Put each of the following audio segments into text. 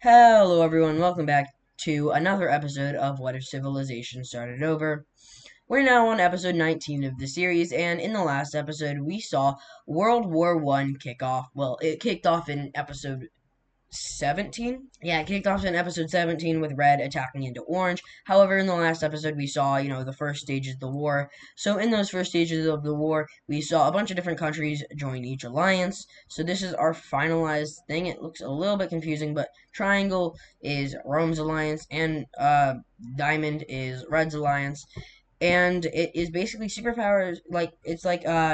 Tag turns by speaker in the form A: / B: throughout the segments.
A: Hello everyone, welcome back to another episode of What If Civilization Started Over. We're now on episode 19 of the series, and in the last episode we saw World War One kick off. Well, it kicked off in episode 17? Yeah, it kicked off in episode 17 with Red attacking into Orange. However, in the last episode, we saw, the first stages of the war. So, in those first stages of the war, we saw a bunch of different countries join each alliance. So, this is our finalized thing. It looks a little bit confusing, but Triangle is Rome's alliance, and Diamond is Red's alliance. And it is basically superpowers,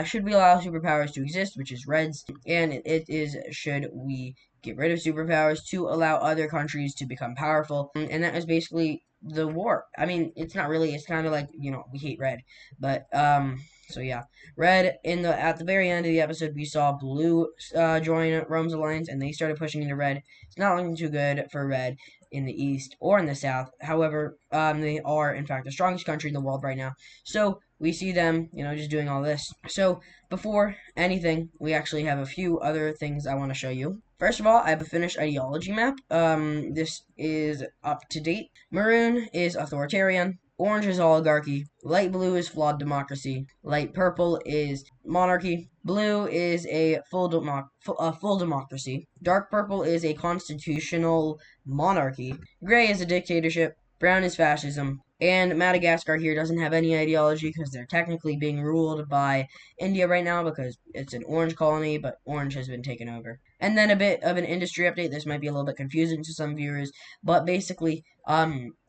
A: should we allow superpowers to exist, which is Red's, and it is should we get rid of superpowers to allow other countries to become powerful, and that is basically the war. I mean, it's not really, it's kind of like, we hate Red, but, so yeah. Red, at the very end of the episode, we saw Blue, join Rome's alliance, and they started pushing into Red. It's not looking too good for Red in the east or in the south. However, they are in fact the strongest country in the world right now. So we see them, just doing all this. So before anything, we actually have a few other things I want to show you. First of all, I have a finished ideology map. This is up to date. Maroon is authoritarian. Orange is oligarchy. Light blue is flawed democracy. Light purple is monarchy. Blue is a full democracy. Dark purple is a constitutional monarchy. Gray is a dictatorship. Brown is fascism. And Madagascar here doesn't have any ideology because they're technically being ruled by India right now because it's an orange colony, but orange has been taken over. And then a bit of an industry update. This might be a little bit confusing to some viewers, but basically,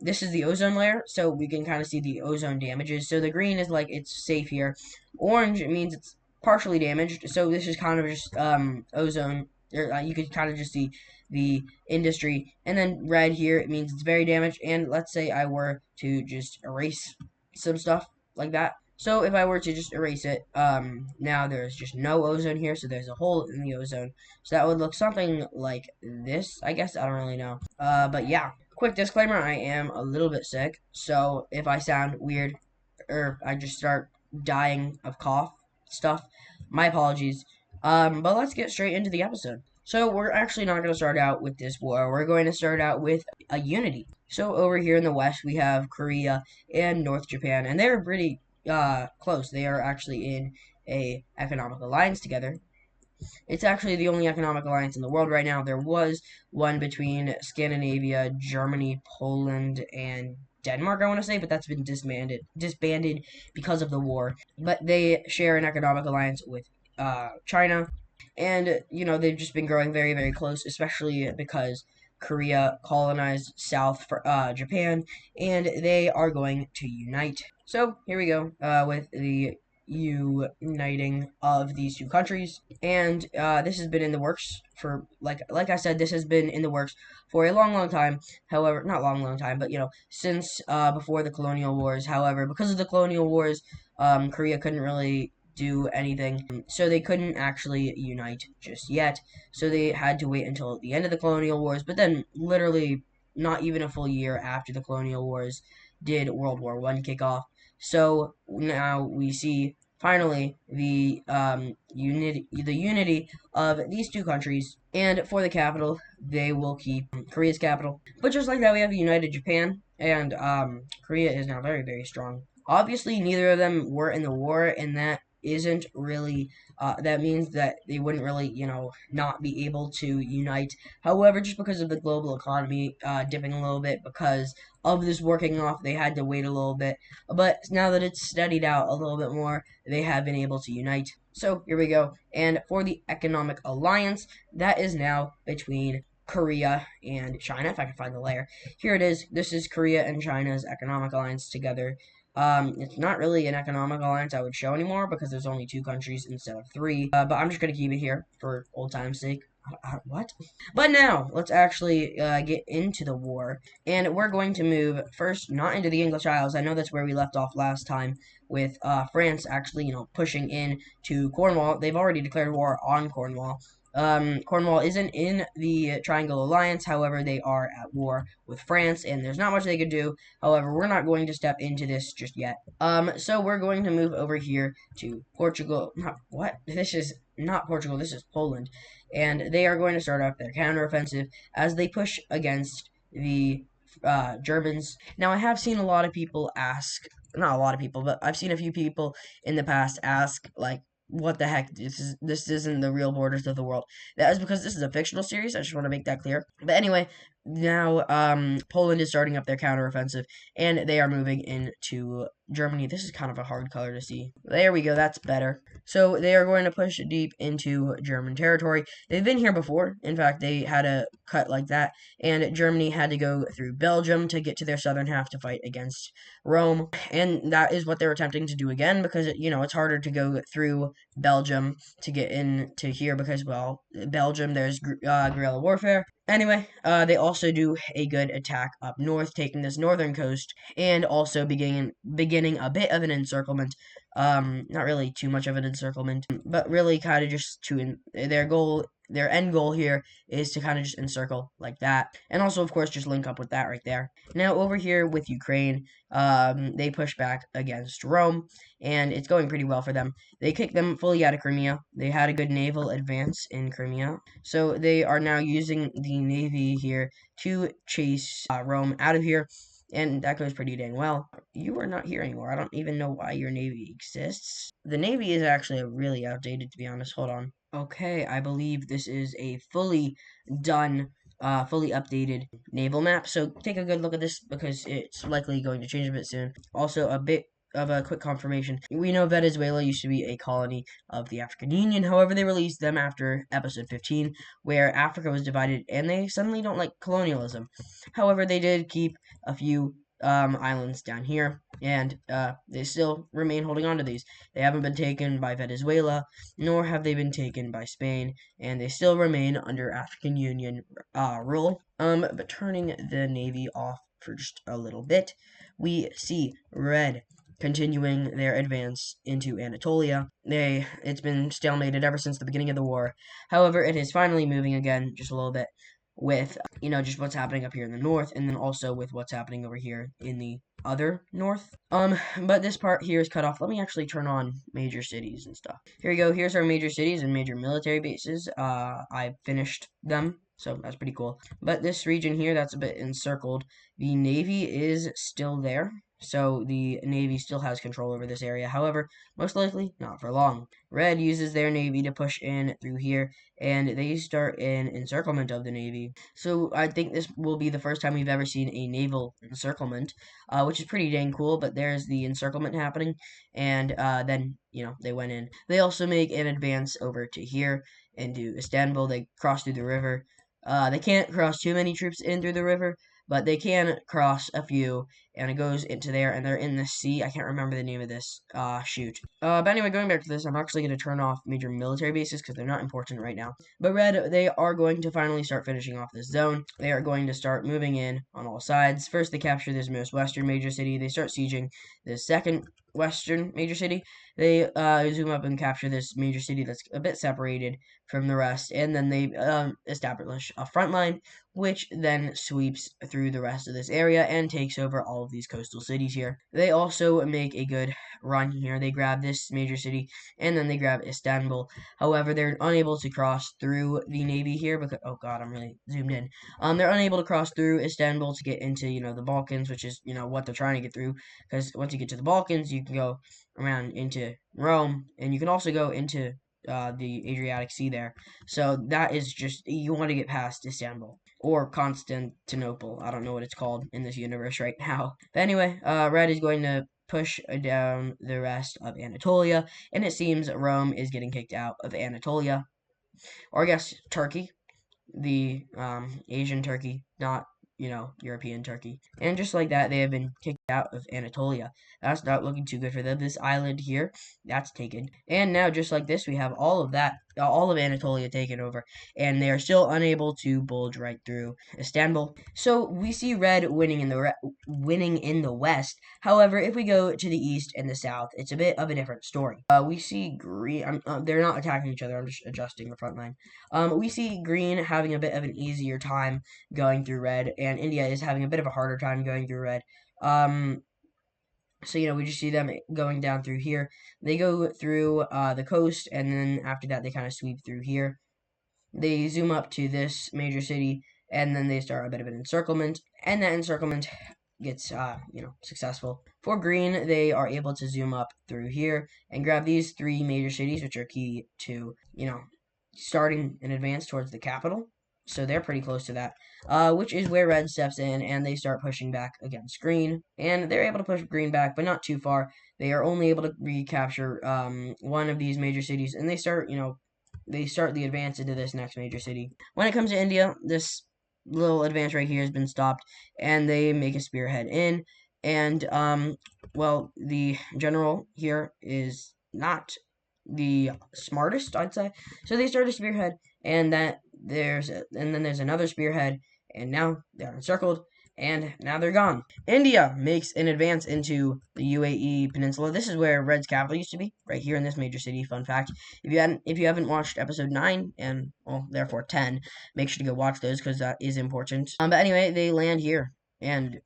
A: this is the ozone layer, so we can kind of see the ozone damages. So the green is like it's safe here. Orange means it's partially damaged, so this is kind of just ozone. You could kind of just see the industry. And then red here, it means it's very damaged. And let's say I were to just erase some stuff like that. So if I were to just erase it, now there's just no ozone here, so there's a hole in the ozone. So that would look something like this, I guess. I don't really know. But yeah. Quick disclaimer, I am a little bit sick, so if I sound weird, or I just start dying of cough stuff, my apologies. But let's get straight into the episode. So we're actually not going to start out with this war. We're going to start out with a unity. So over here in the west, we have Korea and North Japan, and they're pretty close. They are actually in a economic alliance together. It's actually the only economic alliance in the world right now. There was one between Scandinavia, Germany, Poland, and Denmark, I want to say, but that's been disbanded because of the war. But they share an economic alliance with China, and they've just been growing very, very close, especially because Korea colonized South for Japan, and they are going to unite. So here we go with the uniting of these two countries, and this has been in the works for like I said, this has been in the works for a long time. However, not long time, but since before the colonial wars. However, because of the colonial wars, Korea couldn't really do anything, so they couldn't actually unite just yet, so they had to wait until the end of the colonial wars. But then literally not even a full year after the colonial wars did World War One kick off. So now we see finally the unity of these two countries, and for the capital, they will keep Korea's capital. But just like that, we have a united Japan, and Korea is now very, very strong. Obviously, neither of them were in the war, and that isn't really that means that they wouldn't really not be able to unite. However, just because of the global economy dipping a little bit because of this working off, they had to wait a little bit. But now that it's steadied out a little bit more, they have been able to unite. So here we go. And for the economic alliance, that is now between Korea and China. If I can find the layer, here it is. This is Korea and China's economic alliance together. It's not really an economic alliance I would show anymore because there's only two countries instead of three. But I'm just gonna keep it here for old time's sake. What? But now, let's actually get into the war. And we're going to move first, not into the English Isles. I know that's where we left off last time with France actually, pushing in to Cornwall. They've already declared war on Cornwall. Cornwall isn't in the Triangle Alliance, however, they are at war with France, and there's not much they could do. However, we're not going to step into this just yet. So we're going to move over here to Portugal. What? This is not Portugal, this is Poland, and they are going to start up their counteroffensive as they push against the Germans. Now, I have seen a lot of people ask, not a lot of people, but I've seen a few people in the past ask, like, what the heck? This isn't the real borders of the world. That is because this is a fictional series. I just want to make that clear. But anyway, now Poland is starting up their counteroffensive, and they are moving into Germany. This is kind of a hard color to see. There we go. That's better. So they are going to push deep into German territory. They've been here before. In fact, they had a cut like that, and Germany had to go through Belgium to get to their southern half to fight against Rome, and that is what they're attempting to do again because it's harder to go through Belgium to get into here because, well, Belgium, there's guerrilla warfare. Anyway, they also do a good attack up north, taking this northern coast, and also beginning a bit of an encirclement. Not really too much of an encirclement, but really kind of just their end goal here is to kind of just encircle like that, and also, of course, just link up with that right there. Now, over here with Ukraine, they push back against Rome, and it's going pretty well for them. They kicked them fully out of Crimea. They had a good naval advance in Crimea, so they are now using the navy here to chase Rome out of here, and that goes pretty dang well. You are not here anymore. I don't even know why your navy exists. The navy is actually really outdated, to be honest. Hold on. Okay, I believe this is a fully done, fully updated naval map. So take a good look at this because it's likely going to change a bit soon. Also, a bit of a quick confirmation. We know Venezuela used to be a colony of the African Union. However, they released them after episode 15, where Africa was divided and they suddenly don't like colonialism. However, they did keep a few islands down here, and they still remain holding on to these. They haven't been taken by Venezuela, nor have they been taken by Spain, and they still remain under African Union rule. But turning the navy off for just a little bit, we see red continuing their advance into Anatolia. It's been stalemated ever since the beginning of the war. However, it is finally moving again just a little bit with just what's happening up here in the north, and then also with what's happening over here in the other north. But this part here is cut off. Let me actually turn on major cities and stuff. Here we go. Here's our major cities and major military bases. I finished them, so that's pretty cool. But this region here, that's a bit encircled. The navy is still there. So the navy still has control over this area. However, most likely not for long. Red uses their navy to push in through here, and they start an encirclement of the navy. So I think this will be the first time we've ever seen a naval encirclement, which is pretty dang cool. But there's the encirclement happening, and then they went in. They also make an advance over to here into Istanbul. They cross through the river. They can't cross too many troops in through the river, but they can cross a few, and it goes into there, and they're in the sea. I can't remember the name of this. Shoot. But anyway, going back to this, I'm actually going to turn off major military bases because they're not important right now. But red, they are going to finally start finishing off this zone. They are going to start moving in on all sides. First, they capture this most western major city. They start sieging this second western major city. They zoom up and capture this major city that's a bit separated from the rest, and then they establish a front line, which then sweeps through the rest of this area and takes over all of these coastal cities here. They also make a good run here. They grab this major city, and then they grab Istanbul. However, they're unable to cross through the navy here because, oh god, I'm really zoomed in. They're unable to cross through Istanbul to get into, the Balkans, which is, what they're trying to get through, because once you get to the Balkans, you can go around into Rome, and you can also go into the Adriatic Sea there. So that is just, you want to get past Istanbul. Or Constantinople. I don't know what it's called in this universe right now. But anyway, Red is going to push down the rest of Anatolia, and it seems Rome is getting kicked out of Anatolia. Or I guess Turkey. The Asian Turkey, not European Turkey. And just like that, they have been kicked out of Anatolia. That's not looking too good for them. This island here, that's taken. And now, just like this, we have all of Anatolia taken over, and they are still unable to bulge right through Istanbul. So we see red winning in the west. However, if we go to the east and the south, it's a bit of a different story. We see green. They're not attacking each other. I'm just adjusting the front line. We see green having a bit of an easier time going through red, and India is having a bit of a harder time going through red. So, we just see them going down through here. They go through the coast, and then after that, they kind of sweep through here. They zoom up to this major city, and then they start a bit of an encirclement, and that encirclement gets, successful. For green, they are able to zoom up through here and grab these three major cities, which are key to, starting an advance towards the capital. So they're pretty close to that, which is where red steps in, and they start pushing back against green. And they're able to push green back, but not too far. They are only able to recapture one of these major cities, and they start, they start the advance into this next major city. When it comes to India, this little advance right here has been stopped, and they make a spearhead in. And the general here is not the smartest, I'd say. So they start a spearhead, and then there's another spearhead, and now they're encircled, and now they're gone. India makes an advance into the UAE peninsula. This is where Red's capital used to be, right here in this major city. Fun fact: if you haven't watched episode 9 and therefore 10, make sure to go watch those because that is important. But anyway, they land here, and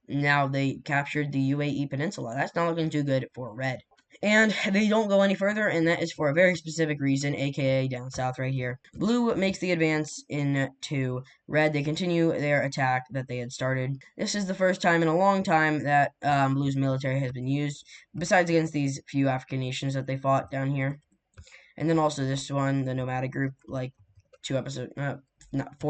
A: now they captured the UAE peninsula. That's not looking too good for Red. And they don't go any further, and that is for a very specific reason, aka down south right here. Blue makes the advance into red. They continue their attack that they had started. This is the first time in a long time that Blue's military has been used, besides against these few African nations that they fought down here. And then also this one, the nomadic group, like 4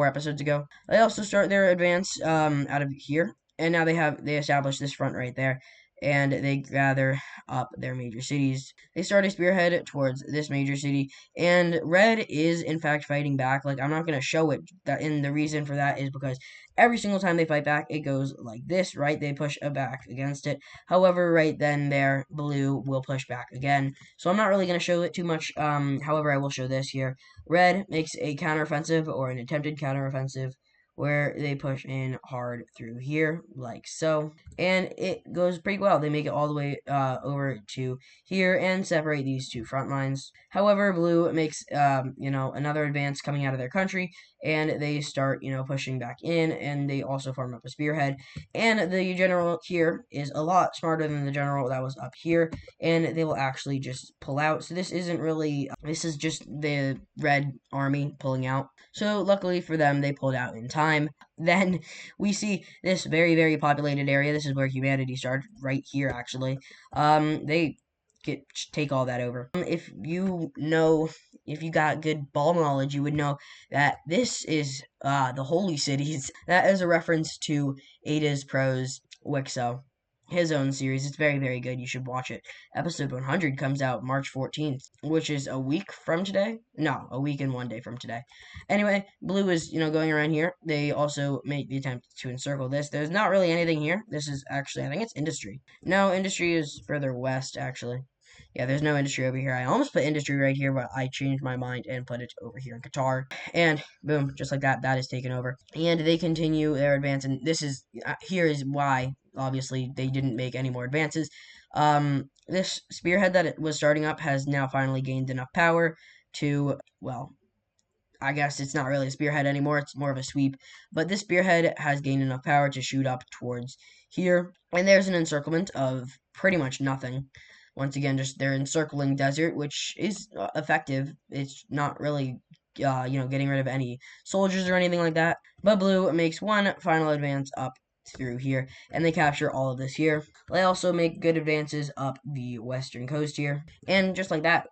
A: episodes ago. They also start their advance out of here, and now they establish this front right there, and they gather up their major cities. They start a spearhead towards this major city, and red is in fact fighting back. Like, I'm not gonna show it, and the reason for that is because every single time they fight back, it goes like this, right? They push back against it. However, right then there, blue will push back again. So I'm not really gonna show it too much. However, I will show this here. Red makes a counteroffensive or an attempted counteroffensive where they push in hard through here, like so. And it goes pretty well. They make it all the way over to here and separate these two front lines. However, blue makes, another advance coming out of their country, and they start, pushing back in, and they also form up a spearhead. And the general here is a lot smarter than the general that was up here, and they will actually just pull out. So this isn't really, this is just the red army pulling out. So luckily for them, they pulled out in time. Then we see this very, very populated area. This is where humanity started, right here, actually. They take all that over. If you got good ball knowledge, you would know that this is the Holy Cities. That is a reference to Ada's Pro's WICSO, his own series. It's very, very good. You should watch it. Episode 100 comes out March 14th, which is a week from today. No, a week and 1 day from today. Anyway, blue is, going around here. They also make the attempt to encircle this. There's not really anything here. This is actually, I think it's industry. No, industry is further west, actually. Yeah, there's no industry over here. I almost put industry right here, but I changed my mind and put it over here in Qatar. And boom, just like that, that is taken over. And they continue their advance, and this is, here is why, obviously, they didn't make any more advances. This spearhead that it was starting up has now finally gained enough power to, well, I guess it's not really a spearhead anymore, it's more of a sweep. But this spearhead has gained enough power to shoot up towards here. And there's an encirclement of pretty much nothing. Once again, just they're encircling desert, which is effective. It's not really, getting rid of any soldiers or anything like that. But blue makes one final advance up through here, and they capture all of this here. They also make good advances up the western coast here, and just like that,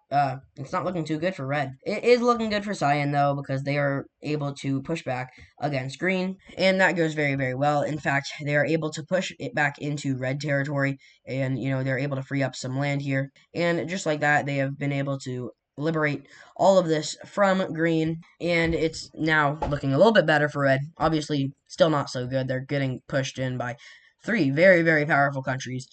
A: it's not looking too good for red. It is looking good for cyan, though, because they are able to push back against green, and that goes very, very well. In fact, they are able to push it back into red territory, and, they're able to free up some land here, and just like that, they have been able to liberate all of this from green, and it's now looking a little bit better for red. Obviously, still not so good. They're getting pushed in by 3 very, very powerful countries.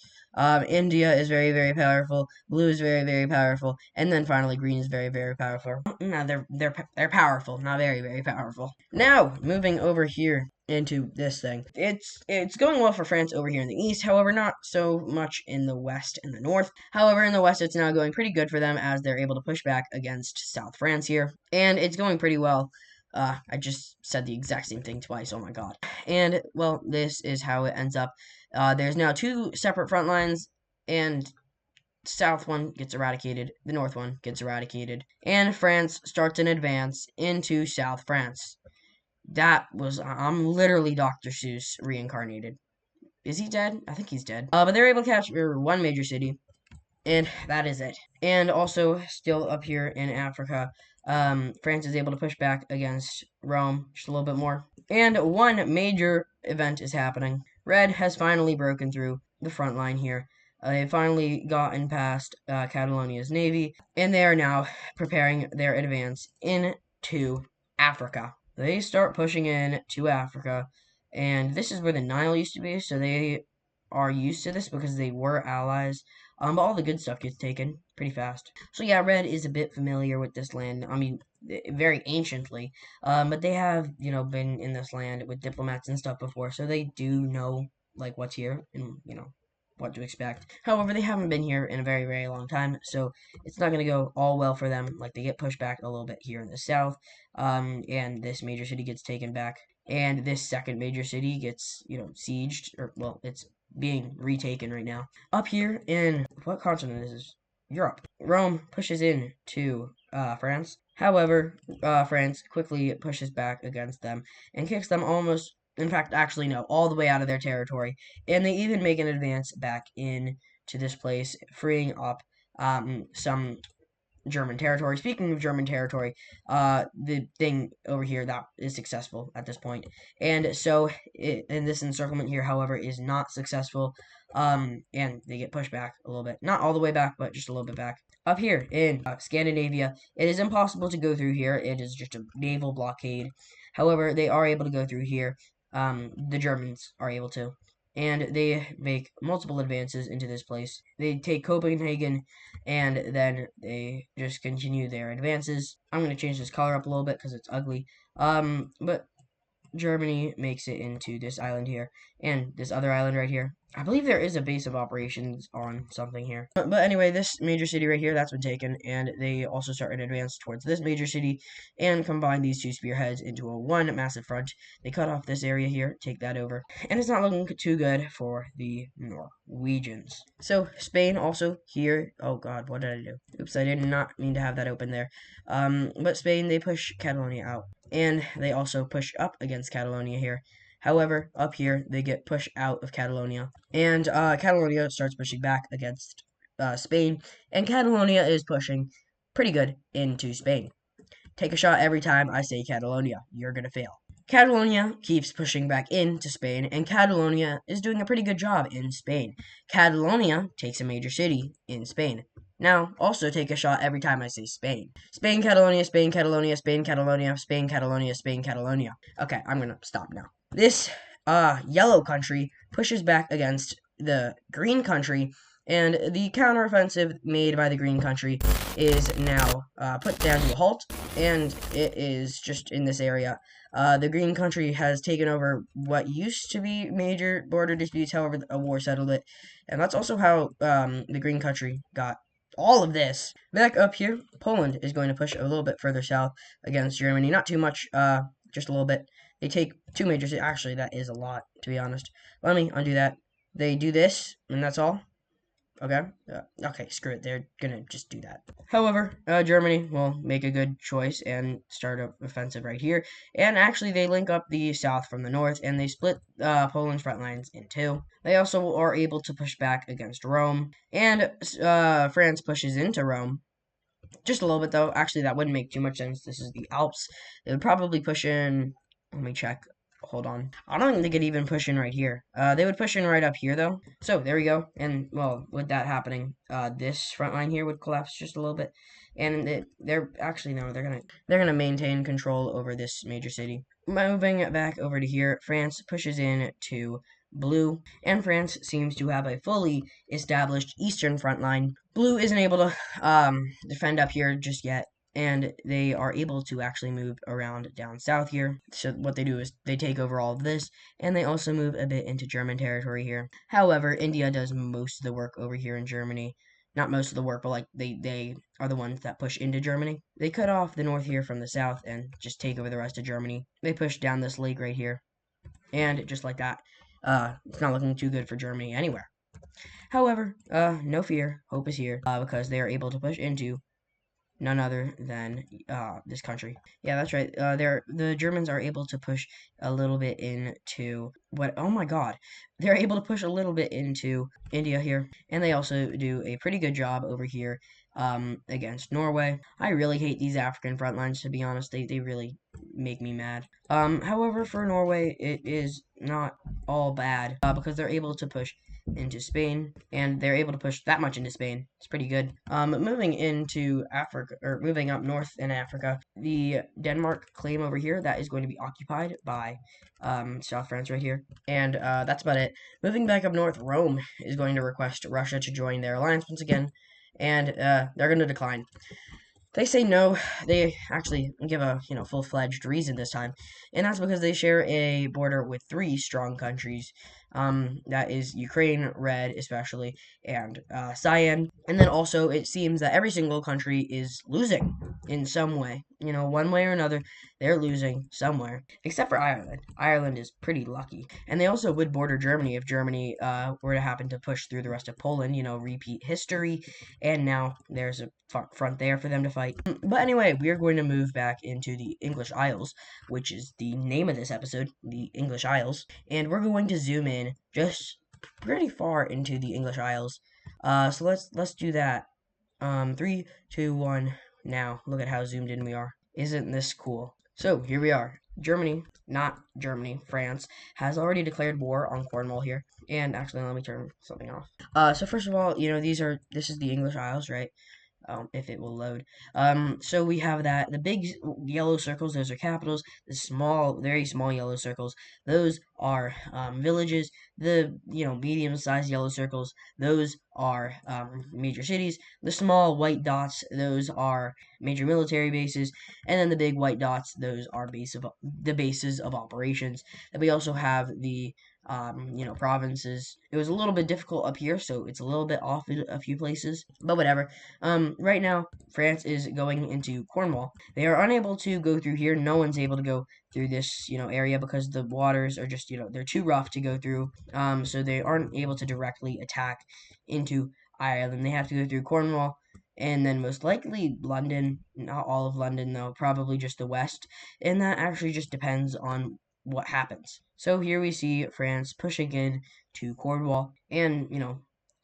A: India is very, very powerful. Blue is very, very powerful, and then finally, green is very, very powerful. No, they're powerful, not very, very powerful. Now, moving over here into this thing. It's going well for France over here in the east, however, not so much in the west and the north. However, in the west, it's now going pretty good for them as they're able to push back against South France here, and it's going pretty well. I just said the exact same thing twice. Oh my god. And, well, this is how it ends up. There's now two separate front lines, and south one gets eradicated, the north one gets eradicated, and France starts an advance into South France. That was, I'm literally Dr. Seuss reincarnated. Is he dead? I think he's dead. But they're able to capture one major city, and that is it. And also, still up here in Africa, France is able to push back against Rome just a little bit more. And one major event is happening. Red has finally broken through the front line here. They've finally gotten past Catalonia's navy, and they are now preparing their advance into Africa. They start pushing in to Africa, and this is where the Nile used to be, so they are used to this because they were allies. But all the good stuff gets taken pretty fast. So yeah, Red is a bit familiar with this land. I mean, very anciently. But they have, been in this land with diplomats and stuff before, so they do know, like, what's here and, what to expect. However, they haven't been here in a very, very long time, so it's not going to go all well for them. Like, they get pushed back a little bit here in the south, and this major city gets taken back. And this second major city gets, sieged, or, well, it's being retaken right now. Up here in, what continent is this? Europe. Rome pushes in to France. However, France quickly pushes back against them and kicks them almost, in fact, actually no, all the way out of their territory. And they even make an advance back in to this place, freeing up some German territory. Speaking of German territory, the thing over here that is successful at this point, and so in this encirclement here, however, is not successful, and they get pushed back a little bit, not all the way back, but just a little bit back. Up here in Scandinavia, it is impossible to go through here. It is just a naval blockade. However, they are able to go through here. The Germans are able to. And they make multiple advances into this place. They take Copenhagen, and then they just continue their advances. I'm going to change this color up a little bit because it's ugly. But Germany makes it into this island here, and this other island right here. I believe there is a base of operations on something here. But anyway, this major city right here, that's been taken, and they also start an advance towards this major city, and combine these two spearheads into a one massive front. They cut off this area here, take that over, and it's not looking too good for the Norwegians. So, Spain also here, oh god, what did I do? Oops, I did not mean to have that open there. But Spain, they push Catalonia out. And they also push up against Catalonia here. However, up here, they get pushed out of Catalonia. And Catalonia starts pushing back against Spain. And Catalonia is pushing pretty good into Spain. Take a shot every time I say Catalonia. You're going to fail. Catalonia keeps pushing back into Spain, and Catalonia is doing a pretty good job in Spain. Catalonia takes a major city in Spain. Now, also take a shot every time I say Spain. Spain, Catalonia, Spain, Catalonia, Spain, Catalonia, Spain, Catalonia, Spain, Catalonia. Okay, I'm gonna stop now. This, yellow country pushes back against the green country, and the counteroffensive made by the green country is now, put down to a halt, and it is just in this area. The green country has taken over what used to be major border disputes, however, a war settled it, and that's also how, the green country got all of this. Back up here, Poland is going to push a little bit further south against Germany. Not too much, just a little bit. They take two major cities. Actually, that is a lot, to be honest. Let me undo that. They do this, and that's all. Okay? Okay, screw it. They're gonna just do that. However, Germany will make a good choice and start an offensive right here. And actually, they link up the south from the north, and they split Poland's front lines in two. They also are able to push back against Rome. And France pushes into Rome. Just a little bit, though. Actually, that wouldn't make too much sense. This is the Alps. They would probably push in... Let me check. Hold on. I don't think they could even push in right here. They would push in right up here, though. So, there we go. And, well, with that happening, this front line here would collapse just a little bit. And they're actually, no, they're gonna maintain control over this major city. Moving back over to here, France pushes in to Blue, and France seems to have a fully established eastern front line. Blue isn't able to defend up here just yet, and they are able to actually move around down south here. So what they do is they take over all of this, and they also move a bit into German territory here. However, India does most of the work over here in Germany. not most of the work, but like they are the ones that push into Germany. They cut off the north here from the south and just take over the rest of Germany. They push down this lake right here, and just like that, it's not looking too good for Germany anywhere. However, no fear, hope is here, because they are able to push into none other than this country. Yeah, that's right. The Germans are able to push a little bit into what? Oh my God, they're able to push a little bit into India here, and they also do a pretty good job over here against Norway. I really hate these African front lines, to be honest. They really make me mad. However, for Norway, it is not all bad because they're able to push into Spain, and they're able to push that much into Spain. It's pretty good. Moving into Africa, or moving up north in Africa, the Denmark claim over here that is going to be occupied by South France right here, and that's about it. Moving back up north, Rome is going to request Russia to join their alliance once again, and they're going to decline. They say no. They actually give a full-fledged reason this time, and that's because they share a border with three strong countries. That is Ukraine, Red especially, and Cyan. And then also it seems that every single country is losing in some way. One way or another, they're losing somewhere, except for Ireland. Ireland is pretty lucky, and they also would border Germany if Germany were to happen to push through the rest of Poland. Repeat history, and now there's a front there for them to fight. But anyway, we are going to move back into the English Isles, which is the name of this episode, the English Isles, and we're going to zoom in just pretty far into the English Isles. So let's do that. 3, 2, 1. Now look at how zoomed in we are. Isn't this cool? So here we are. Germany, not Germany, France, has already declared war on Cornwall here. And actually, let me turn something off. So first of all, this is the English Isles, right? If it will load. So we have that. The big yellow circles, those are capitals. The small, very small yellow circles, those are villages. The, medium-sized yellow circles, those are major cities. The small white dots, those are major military bases. And then the big white dots, those are the bases of operations. And we also have the provinces. It was a little bit difficult up here, so it's a little bit off in a few places, but whatever. Right now, France is going into Cornwall. They are unable to go through here. No one's able to go through this, area because the waters are just, they're too rough to go through. So they aren't able to directly attack into Ireland. They have to go through Cornwall, and then most likely London. Not all of London, though, probably just the west. And that actually just depends on what happens. So here we see France pushing in to Cornwall, and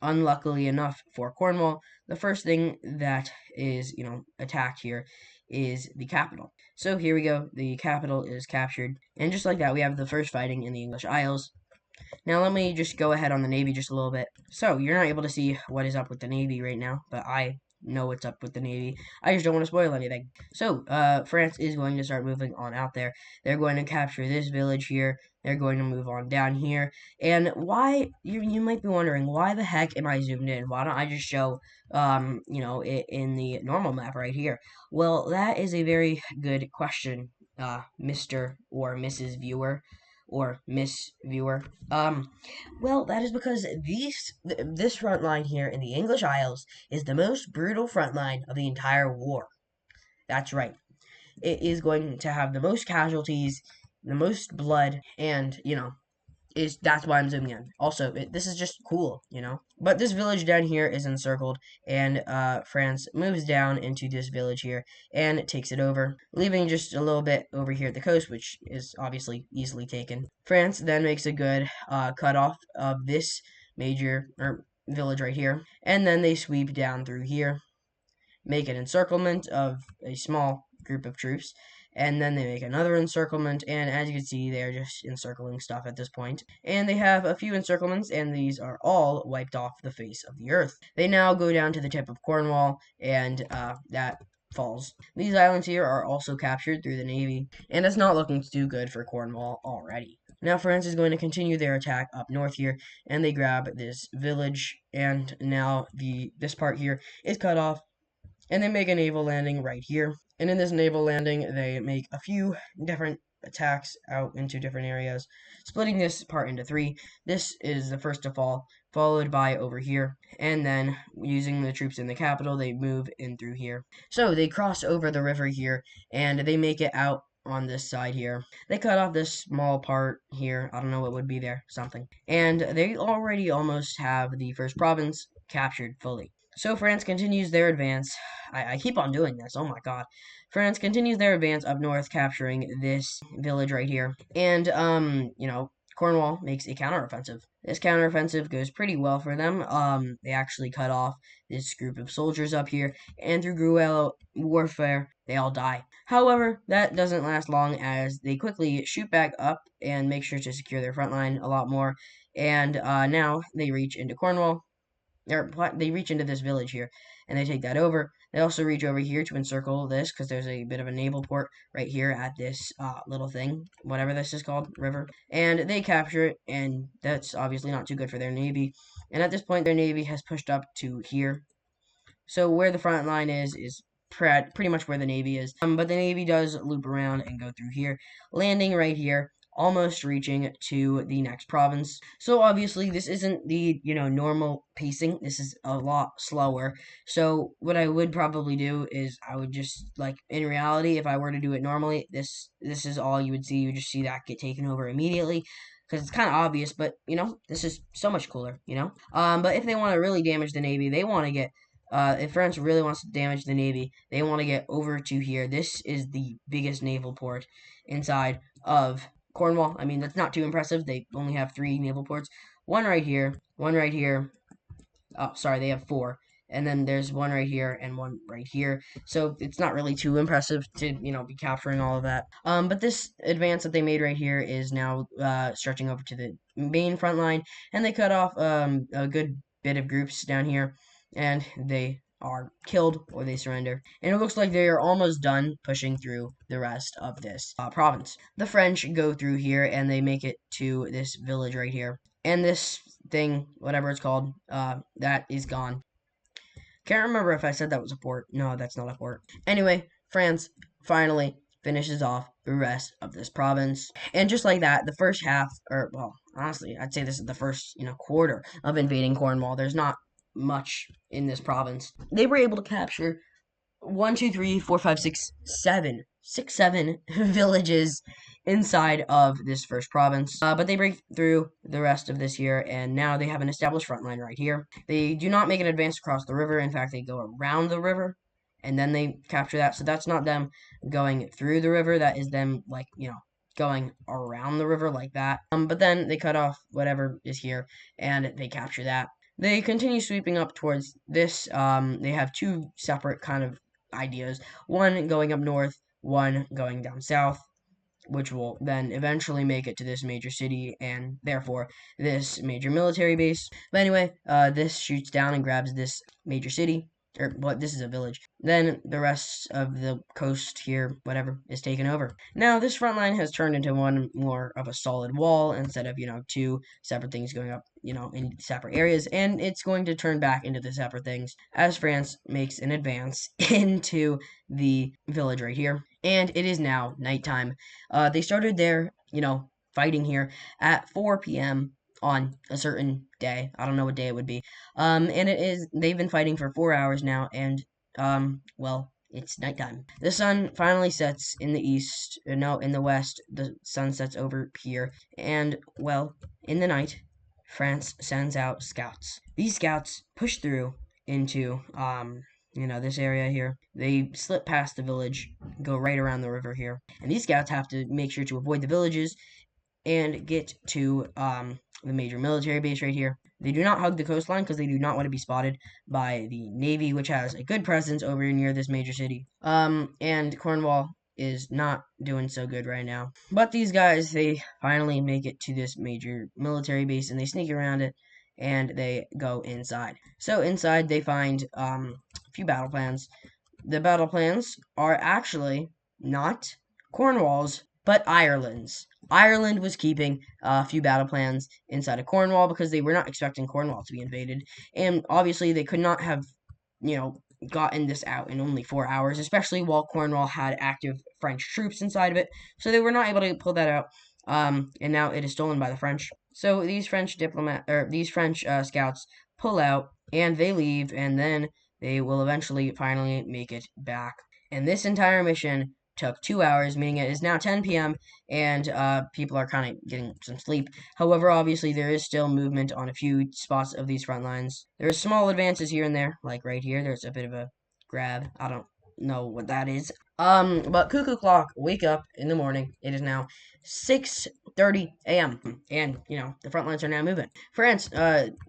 A: unluckily enough for Cornwall, the first thing that is attacked here is the capital. So here we go, the capital is captured, and just like that, we have the first fighting in the English Isles. Now let me just go ahead on the Navy just a little bit. So you're not able to see what is up with the Navy right now, but I know what's up with the Navy. I just don't want to spoil anything. So, France is going to start moving on out there. They're going to capture this village here. They're going to move on down here. And why, you might be wondering, why the heck am I zoomed in? Why don't I just show, it in the normal map right here? Well, that is a very good question, Mr. or Mrs. Viewer, or Miss Viewer. Well, that is because this front line here in the English Isles is the most brutal front line of the entire war. That's right. It is going to have the most casualties, the most blood, and, that's why I'm zooming in. Also, this is just cool, But this village down here is encircled, and France moves down into this village here and takes it over, leaving just a little bit over here at the coast, which is obviously easily taken. France then makes a good cutoff of this major village right here, and then they sweep down through here, make an encirclement of a small group of troops, and then they make another encirclement, and as you can see, they're just encircling stuff at this point. And they have a few encirclements, and these are all wiped off the face of the earth. They now go down to the tip of Cornwall, and that falls. These islands here are also captured through the Navy, and it's not looking too good for Cornwall already. Now France is going to continue their attack up north here, and they grab this village, and now this part here is cut off, and they make a naval landing right here. And in this naval landing, they make a few different attacks out into different areas, splitting this part into three. This is the first to fall, followed by over here, and then using the troops in the capital, they move in through here. So they cross over the river here, and they make it out on this side here. They cut off this small part here. I don't know what would be there, something. And they already almost have the first province captured fully. So France continues their advance. I keep on doing this. Oh my god. France continues their advance up north, capturing this village right here. And, Cornwall makes a counteroffensive. This counteroffensive goes pretty well for them. They actually cut off this group of soldiers up here, and through guerrilla warfare, they all die. However, that doesn't last long, as they quickly shoot back up and make sure to secure their front line a lot more. And now they reach into Cornwall. They reach into this village here, and they take that over. They also reach over here to encircle this, because there's a bit of a naval port right here at this little thing, whatever this is called, river. And they capture it, and that's obviously not too good for their navy. And at this point, their navy has pushed up to here. So where the front line is pretty much where the navy is. But the navy does loop around and go through here, landing right here, almost reaching to the next province. So obviously this isn't the, normal pacing. This is a lot slower. So what I would probably do is I would just, like, in reality, if I were to do it normally, this is all you would see. You would just see that get taken over immediately, because it's kind of obvious, but, this is so much cooler, But if they want to really damage the navy, they want to get if France really wants to damage the navy, they want to get over to here. This is the biggest naval port inside of Cornwall. I mean, that's not too impressive. They only have 3 naval ports. One right here, one right here. Oh, sorry, they have 4. And then there's one right here and one right here. So it's not really too impressive to, be capturing all of that. But this advance that they made right here is now stretching over to the main front line. And they cut off a good bit of groups down here, and they are killed or they surrender. And it looks like they are almost done pushing through the rest of this province. The French go through here, and they make it to this village right here. And this thing, whatever it's called, that is gone. Can't remember if I said that was a port. No, that's not a port. Anyway, France finally finishes off the rest of this province. And just like that, the first half, or, well, honestly, I'd say this is the first, quarter of invading Cornwall. There's not much in this province. They were able to capture 1, 2, 3, 4, 5, 6, 7, 7 villages inside of this first province. But they break through the rest of this here, and now they have an established front line right here. They do not make an advance across the river. In fact, they go around the river, and then they capture that. So that's not them going through the river. That is them, like, going around the river like that. But then they cut off whatever is here, and they capture that. They continue sweeping up towards this. They have 2 separate kind of ideas. One going up north, one going down south, which will then eventually make it to this major city and therefore this major military base. But anyway, this shoots down and grabs this major city. This is a village. Then the rest of the coast here, whatever, is taken over. Now, this front line has turned into one more of a solid wall instead of, 2 separate things going up, in separate areas. And it's going to turn back into the separate things as France makes an advance into the village right here. And it is now nighttime. They started their, fighting here at 4 p.m. on a certain day. I don't know what day it would be. And they've been fighting for 4 hours now, and, well, it's nighttime. The sun finally sets in the east, no, in the west. The sun sets over here, and, well, in the night, France sends out scouts. These scouts push through into, this area here. They slip past the village, go right around the river here. And these scouts have to make sure to avoid the villages and get to, the major military base right here. They do not hug the coastline because they do not want to be spotted by the Navy, which has a good presence over near this major city. And Cornwall is not doing so good right now. But these guys, they finally make it to this major military base, and they sneak around it, and they go inside. So inside, they find a few battle plans. The battle plans are actually not Cornwall's, but Ireland's. Ireland was keeping a few battle plans inside of Cornwall because they were not expecting Cornwall to be invaded. And obviously, they could not have, gotten this out in only 4 hours, especially while Cornwall had active French troops inside of it. So they were not able to pull that out. And now it is stolen by the French. So these French scouts pull out and they leave, and then they will eventually finally make it back. And this entire mission took 2 hours, meaning it is now 10 p.m. and people are kind of getting some sleep. However, obviously there is still movement on a few spots of these front lines. There are small advances here and there, like right here. There's a bit of a grab. I don't know what that is. But cuckoo clock, wake up in the morning. It is now 6:30 a.m. and the front lines are now moving. France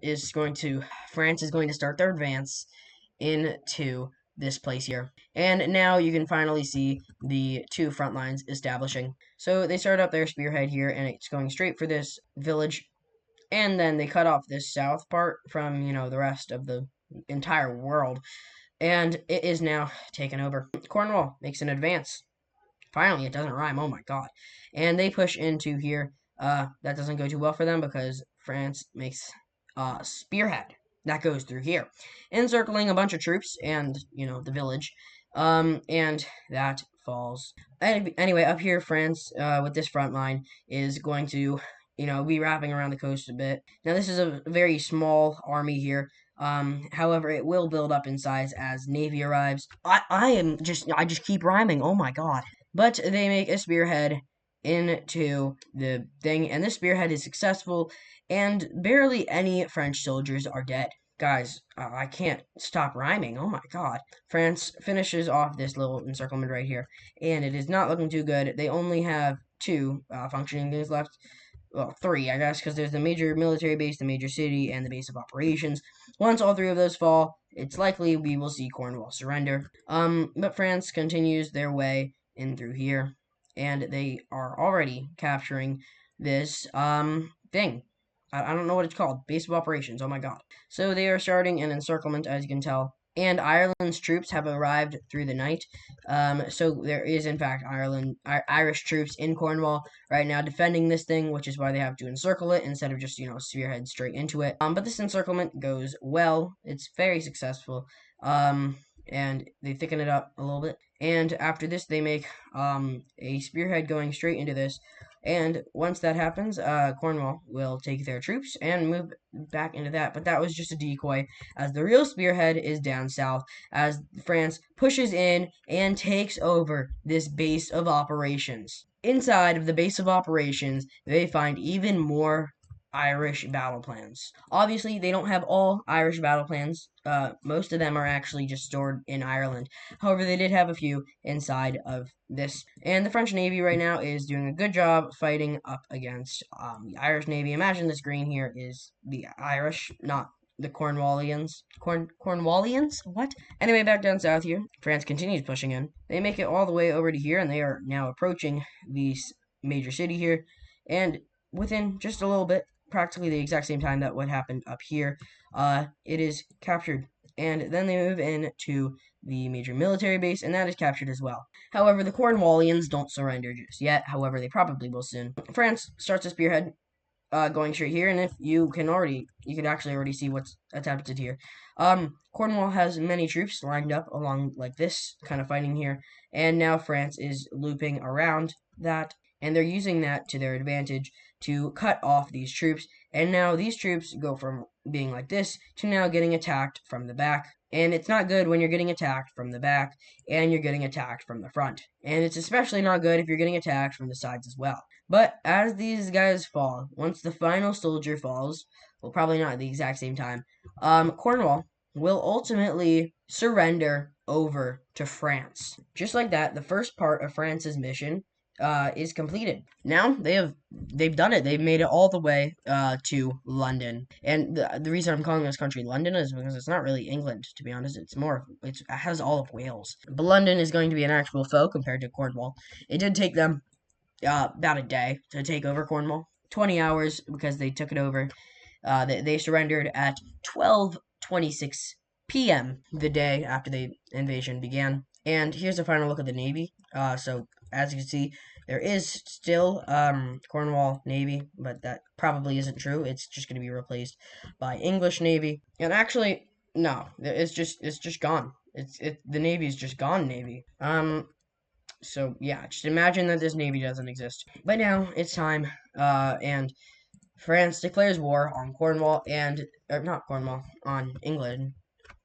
A: is going to start their advance into this place here. And now you can finally see the two front lines establishing. So they start up their spearhead here and it's going straight for this village, and then they cut off this south part from, the rest of the entire world, and it is now taken over. Cornwall makes an advance. Finally, it doesn't rhyme. Oh my god. And they push into here. That doesn't go too well for them because France makes spearhead. That goes through here, encircling a bunch of troops and, the village. And that falls. Anyway, up here, France, with this front line, is going to, be wrapping around the coast a bit. Now, this is a very small army here. However, it will build up in size as Navy arrives. I just keep rhyming. Oh my god. But they make a spearhead into the thing, and this spearhead is successful, and barely any French soldiers are dead. Guys, I can't stop rhyming. Oh my god. France finishes off this little encirclement right here, and it is not looking too good. They only have two functioning things left. Well, three, I guess, because there's the major military base, the major city, and the base of operations. Once all three of those fall, it's likely we will see Cornwall surrender. But France continues their way in through here, and they are already capturing this thing. I don't know what it's called. Base of operations. Oh my god. So they are starting an encirclement, as you can tell. And Ireland's troops have arrived through the night. So there is, in fact, Irish troops in Cornwall right now defending this thing, which is why they have to encircle it instead of just, spearhead straight into it. But this encirclement goes well. It's very successful. And they thicken it up a little bit. And after this, they make a spearhead going straight into this. And once that happens, Cornwall will take their troops and move back into that. But that was just a decoy, as the real spearhead is down south, as France pushes in and takes over this base of operations. Inside of the base of operations, they find even more Irish battle plans. Obviously, they don't have all Irish battle plans. Most of them are actually just stored in Ireland. However, they did have a few inside of this. And the French Navy right now is doing a good job fighting up against the Irish Navy. Imagine this green here is the Irish, not the Cornwallians. Cornwallians? What? Anyway, back down south here, France continues pushing in. They make it all the way over to here, and they are now approaching the major city here. And within just a little bit, practically the exact same time that what happened up here, it is captured. And then they move in to the major military base, and that is captured as well. However, the Cornwallians don't surrender just yet. However, they probably will soon. France starts a spearhead going straight here, and if you could actually already see what's attempted here. Cornwall has many troops lined up along like this, kind of fighting here, and now France is looping around that, and they're using that to their advantage to cut off these troops, and now these troops go from being like this to now getting attacked from the back. And it's not good when you're getting attacked from the back and you're getting attacked from the front. And it's especially not good if you're getting attacked from the sides as well. But as these guys fall, once the final soldier falls, well, probably not at the exact same time, Cornwall will ultimately surrender over to France. Just like that, the first part of France's mission is completed. Now they've done it. They've made it all the way to London. And the reason I'm calling this country London is because it's not really England, to be honest. It has all of Wales. But London is going to be an actual foe compared to Cornwall. It did take them about a day to take over Cornwall. 20 hours because they took it over. They surrendered at 12:26 p.m. the day after the invasion began. And here's a final look at the Navy. So as you can see, there is still Cornwall Navy, but that probably isn't true. It's just going to be replaced by English Navy. And actually, no, it's just gone. The Navy is just gone. Navy. So yeah, just imagine that this Navy doesn't exist. But now it's time, and France declares war on Cornwall not Cornwall, on England,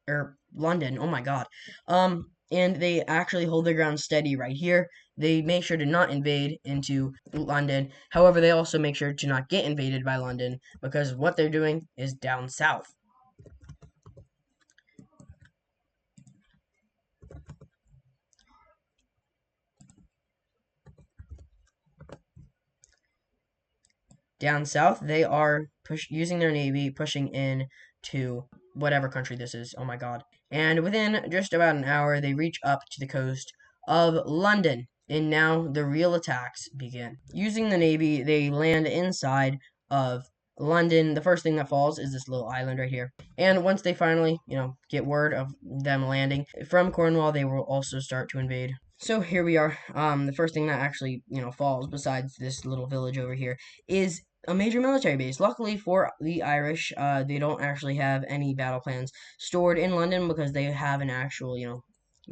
A: or London. Oh my god. And they actually hold their ground steady right here. They make sure to not invade into London. However, they also make sure to not get invaded by London because what they're doing is down south. Down south, they are using their navy, pushing in to whatever country this is. Oh my god. And within just about an hour, they reach up to the coast of London. And now the real attacks begin. Using the navy, they land inside of London. The first thing that falls is this little island right here. And once they finally, get word of them landing from Cornwall, they will also start to invade. So here we are. The first thing that actually, falls besides this little village over here is a major military base. Luckily for the Irish, they don't actually have any battle plans stored in London because they have an actual,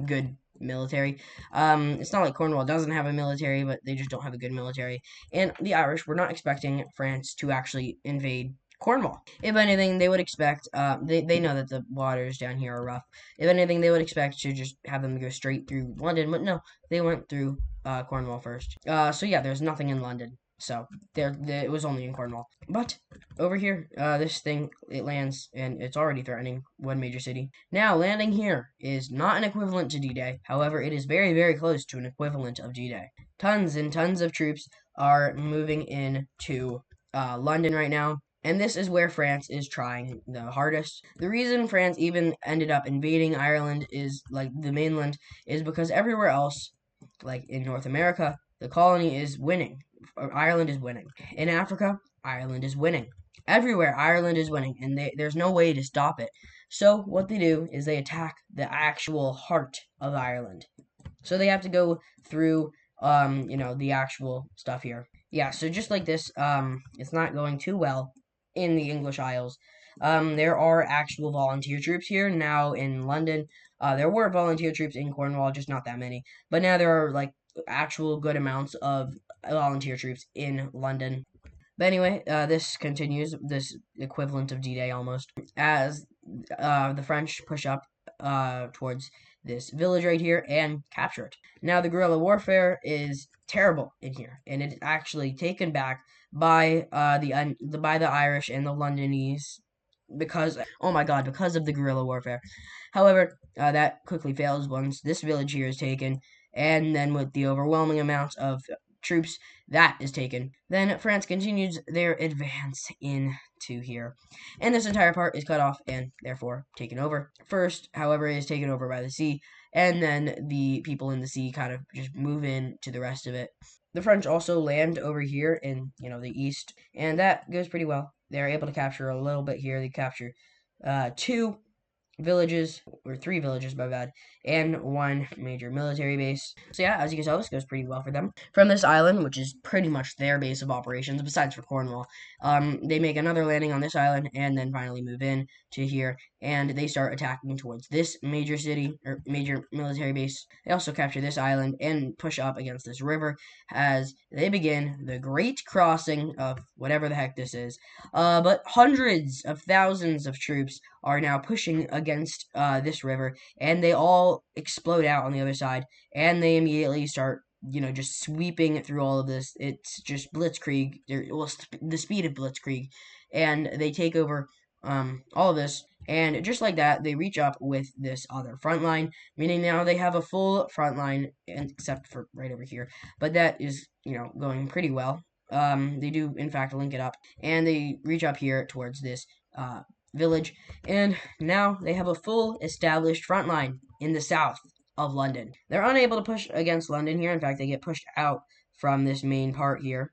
A: good military. It's not like Cornwall doesn't have a military, but they just don't have a good military. And the Irish were not expecting France to actually invade Cornwall. If anything, they would expect, they know that the waters down here are rough. If anything, they would expect to just have them go straight through London, but no, they went through Cornwall first. So yeah, there's nothing in London. So it was only in Cornwall. But over here, this thing, it lands, and it's already threatening one major city. Now, landing here is not an equivalent to D-Day. However, it is very, very close to an equivalent of D-Day. Tons and tons of troops are moving in to London right now. And this is where France is trying the hardest. The reason France even ended up invading Ireland is, like, the mainland, is because everywhere else, like in North America, the colony is winning. Ireland is winning. In Africa, Ireland is winning. Everywhere, Ireland is winning, and there's no way to stop it. So what they do is they attack the actual heart of Ireland. So they have to go through, the actual stuff here. Yeah, so just like this, it's not going too well in the English Isles. There are actual volunteer troops here now in London. There were volunteer troops in Cornwall, just not that many. But now there are, like, actual good amounts of volunteer troops in London. But anyway, this continues, this equivalent of D-Day almost, as the French push up towards this village right here and capture it. Now, the guerrilla warfare is terrible in here, and it's actually taken back by the Irish and the Londonese because, oh my god, because of the guerrilla warfare. However, that quickly fails once this village here is taken, and then with the overwhelming amount of troops that is taken, then France continues their advance into here. And this entire part is cut off and therefore taken over. First, however, it is taken over by the sea, and then the people in the sea kind of just move in to the rest of it. The French also land over here in, the east, and that goes pretty well. They're able to capture a little bit here. They capture two villages, or three villages, my bad, and one major military base. So yeah, as you can tell, this goes pretty well for them. From this island, which is pretty much their base of operations, besides for Cornwall, they make another landing on this island, and then finally move in to here, and they start attacking towards this major city, or major military base. They also capture this island, and push up against this river, as they begin the great crossing of whatever the heck this is. But hundreds of thousands of troops are now pushing against this river, and they all explode out on the other side, and they immediately start, just sweeping through all of this. It's just blitzkrieg, the speed of blitzkrieg, and they take over all of this. And just like that, they reach up with this other front line, meaning now they have a full front line, except for right over here. But that is, going pretty well. They do, in fact, link it up, and they reach up here towards this village, and now they have a full established front line in the south of London. They're unable to push against London here. In fact, they get pushed out from this main part here.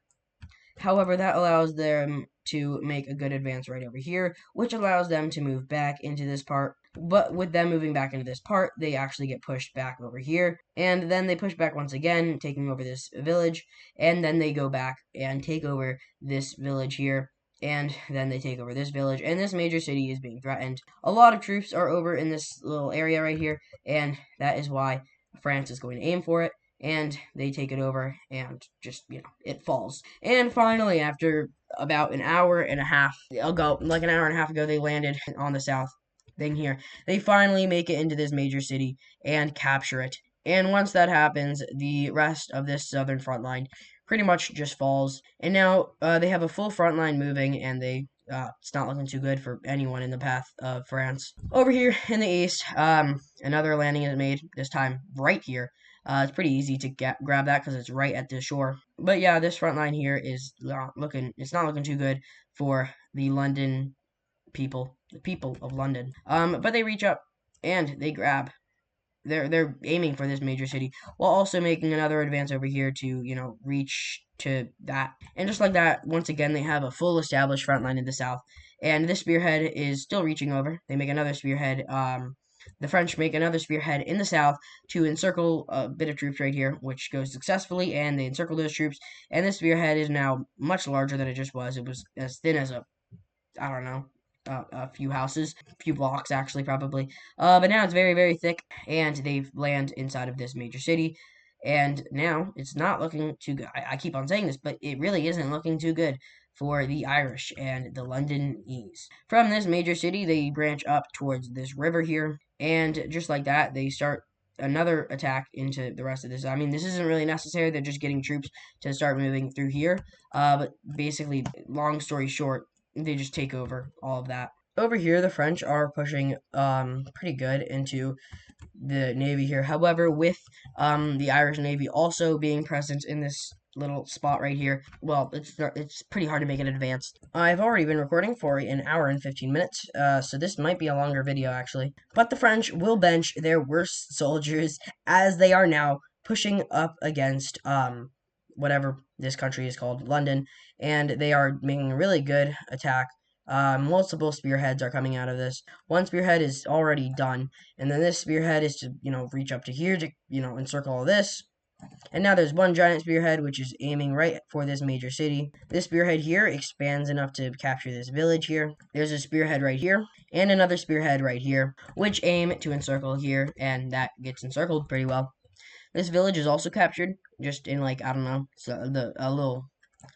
A: However, that allows them to make a good advance right over here, which allows them to move back into this part. But with them moving back into this part, they actually get pushed back over here. And then they push back once again, taking over this village. And then they go back and take over this village here. And then they take over this village, and this major city is being threatened. A lot of troops are over in this little area right here, and that is why France is going to aim for it, and they take it over, and just, it falls. And finally, after about an hour and a half ago, like an hour and a half ago, they landed on the south thing here. They finally make it into this major city and capture it. And once that happens, the rest of this southern front line pretty much just falls. And now they have a full front line moving, and it's not looking too good for anyone in the path of France. Over here in the east, another landing is made, this time right here. It's pretty easy to grab that because it's right at the shore. But yeah, this front line here is it's not looking too good for the London people, the people of London. But they reach up and they grab. They're aiming for this major city while also making another advance over here to reach to that. And just like that, once again they have a full established front line in the south. And this spearhead is still reaching over. They make another spearhead. The French make another spearhead in the south to encircle a bit of troops right here, which goes successfully, and they encircle those troops. And this spearhead is now much larger than it just was. It was as thin as I don't know, a few houses, a few blocks actually, probably. But now it's very, very thick, and they land inside of this major city. And now it's not looking too good. I keep on saying this, but it really isn't looking too good for the Irish and the Londonese. From this major city, they branch up towards this river here, and just like that, they start another attack into the rest of this. I mean, this isn't really necessary. They're just getting troops to start moving through here. But basically, long story short, they just take over all of that. Over here, the French are pushing pretty good into the Navy here. However, with the Irish Navy also being present in this little spot right here, well, it's pretty hard to make an advance. I've already been recording for an hour and 15 minutes, so this might be a longer video actually. But the French will bench their worst soldiers as they are now pushing up against whatever this country is called, London, and they are making a really good attack. Multiple spearheads are coming out of this. One spearhead is already done, and then this spearhead is to, reach up to here to, encircle all this. And now there's one giant spearhead, which is aiming right for this major city. This spearhead here expands enough to capture this village here. There's a spearhead right here, and another spearhead right here, which aim to encircle here, and that gets encircled pretty well. This village is also captured, just in, like, I don't know, a little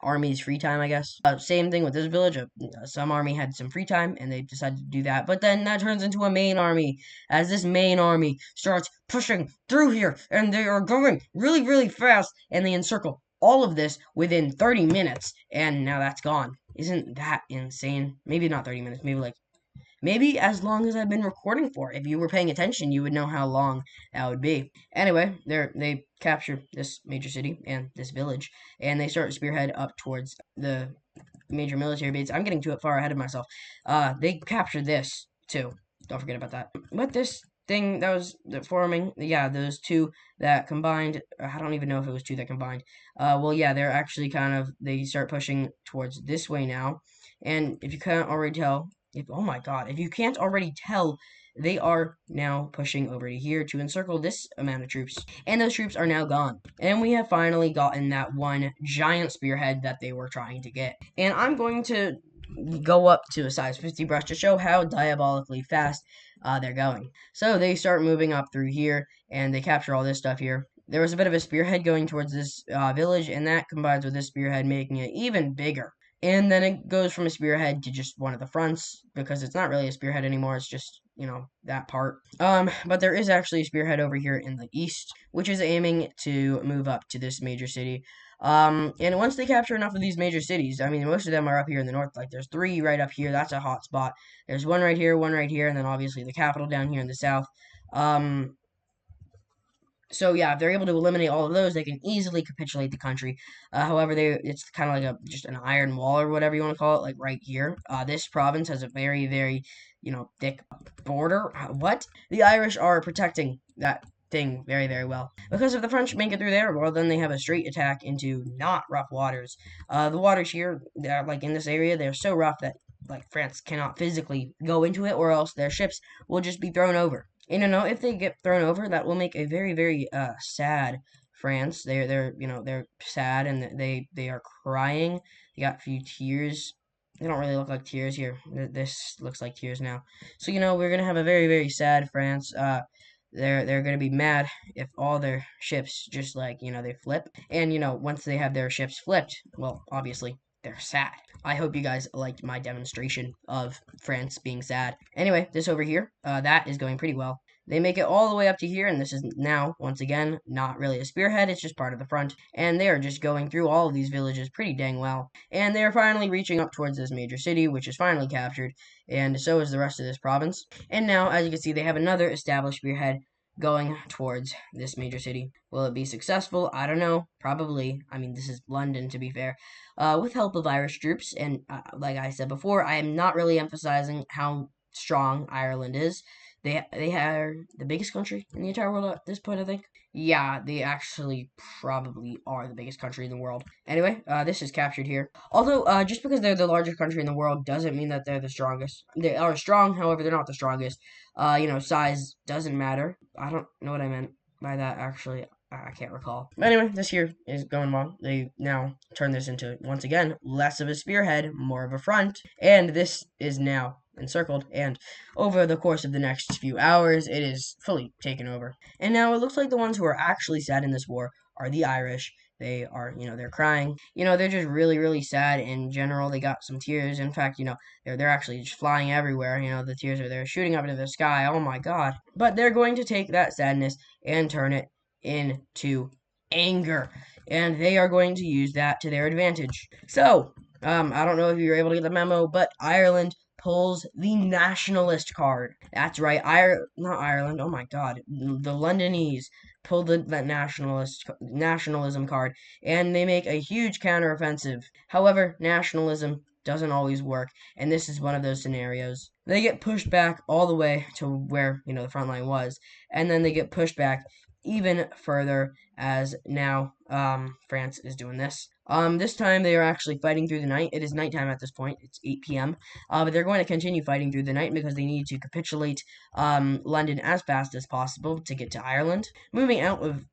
A: army's free time, I guess. Same thing with this village. Some army had some free time, and they decided to do that. But then that turns into a main army, as this main army starts pushing through here, and they are going really, really fast, and they encircle all of this within 30 minutes, and now that's gone. Isn't that insane? Maybe not 30 minutes, maybe as long as I've been recording for. If you were paying attention, you would know how long that would be. Anyway, they capture this major city and this village, and they start spearhead up towards the major military base. I'm getting too far ahead of myself. They capture this, too. Don't forget about that. But this thing that was forming, yeah, those two that combined, I don't even know if it was two that combined. Well, yeah, they're actually they start pushing towards this way now. And if you can't already tell, oh my god, if you can't already tell, they are now pushing over to here to encircle this amount of troops. And those troops are now gone. And we have finally gotten that one giant spearhead that they were trying to get. And I'm going to go up to a size 50 brush to show how diabolically fast they're going. So they start moving up through here, and they capture all this stuff here. There was a bit of a spearhead going towards this village, and that combines with this spearhead, making it even bigger. And then it goes from a spearhead to just one of the fronts, because it's not really a spearhead anymore, it's just, that part. But there is actually a spearhead over here in the east, which is aiming to move up to this major city. And once they capture enough of these major cities, I mean, most of them are up here in the north, like there's 3 right up here, that's a hot spot. There's one right here, and then obviously the capital down here in the south. So yeah, if they're able to eliminate all of those, they can easily capitulate the country. However, it's kind of like just an iron wall or whatever you want to call it, like right here. This province has a very, very, thick border. What? The Irish are protecting that thing very, very well. Because if the French make it through there, well, then they have a straight attack into not rough waters. The waters here, like in this area, they're so rough that like France cannot physically go into it, or else their ships will just be thrown over. And if they get thrown over, that will make a very, very sad France. They're sad, and they are crying. They got a few tears. They don't really look like tears here. This looks like tears now. So we're gonna have a very, very sad France. They're gonna be mad if all their ships just they flip. And once they have their ships flipped, well, obviously they're sad. I hope you guys liked my demonstration of France being sad. Anyway, this over here, that is going pretty well. They make it all the way up to here, and this is now, once again, not really a spearhead, it's just part of the front. And they are just going through all of these villages pretty dang well. And they are finally reaching up towards this major city, which is finally captured, and so is the rest of this province. And now, as you can see, they have another established spearhead going towards this major city. Will it be successful? I don't know. Probably. I mean, this is London, to be fair. With help of Irish troops, and like I said before, I am not really emphasizing how strong Ireland is. They are the biggest country in the entire world at this point, I think. Yeah, they actually probably are the biggest country in the world. Anyway, this is captured here. Although, just because they're the largest country in the world doesn't mean that they're the strongest. They are strong, however, they're not the strongest. Size doesn't matter. I don't know what I meant by that, actually. I can't recall. But anyway, this here is going well. They now turn this into, once again, less of a spearhead, more of a front. And this is now encircled, and over the course of the next few hours, it is fully taken over. And now it looks like the ones who are actually sad in this war are the Irish. They are, they're crying. They're just really, really sad in general. They got some tears. In fact, they're actually just flying everywhere. The tears are there shooting up into the sky. Oh my God. But they're going to take that sadness and turn it into anger. And they are going to use that to their advantage. So, I don't know if you were able to get the memo, but Ireland pulls the nationalist card. That's right, not Ireland. Oh my God, the Londonese pull the nationalism card, and they make a huge counteroffensive. However, nationalism doesn't always work, and this is one of those scenarios. They get pushed back all the way to where the front line was, and then they get pushed back even further as now France is doing this. This time they are actually fighting through the night. It is nighttime at this point. It's 8 p.m. But they're going to continue fighting through the night because they need to capitulate London as fast as possible to get to Ireland. Moving out of,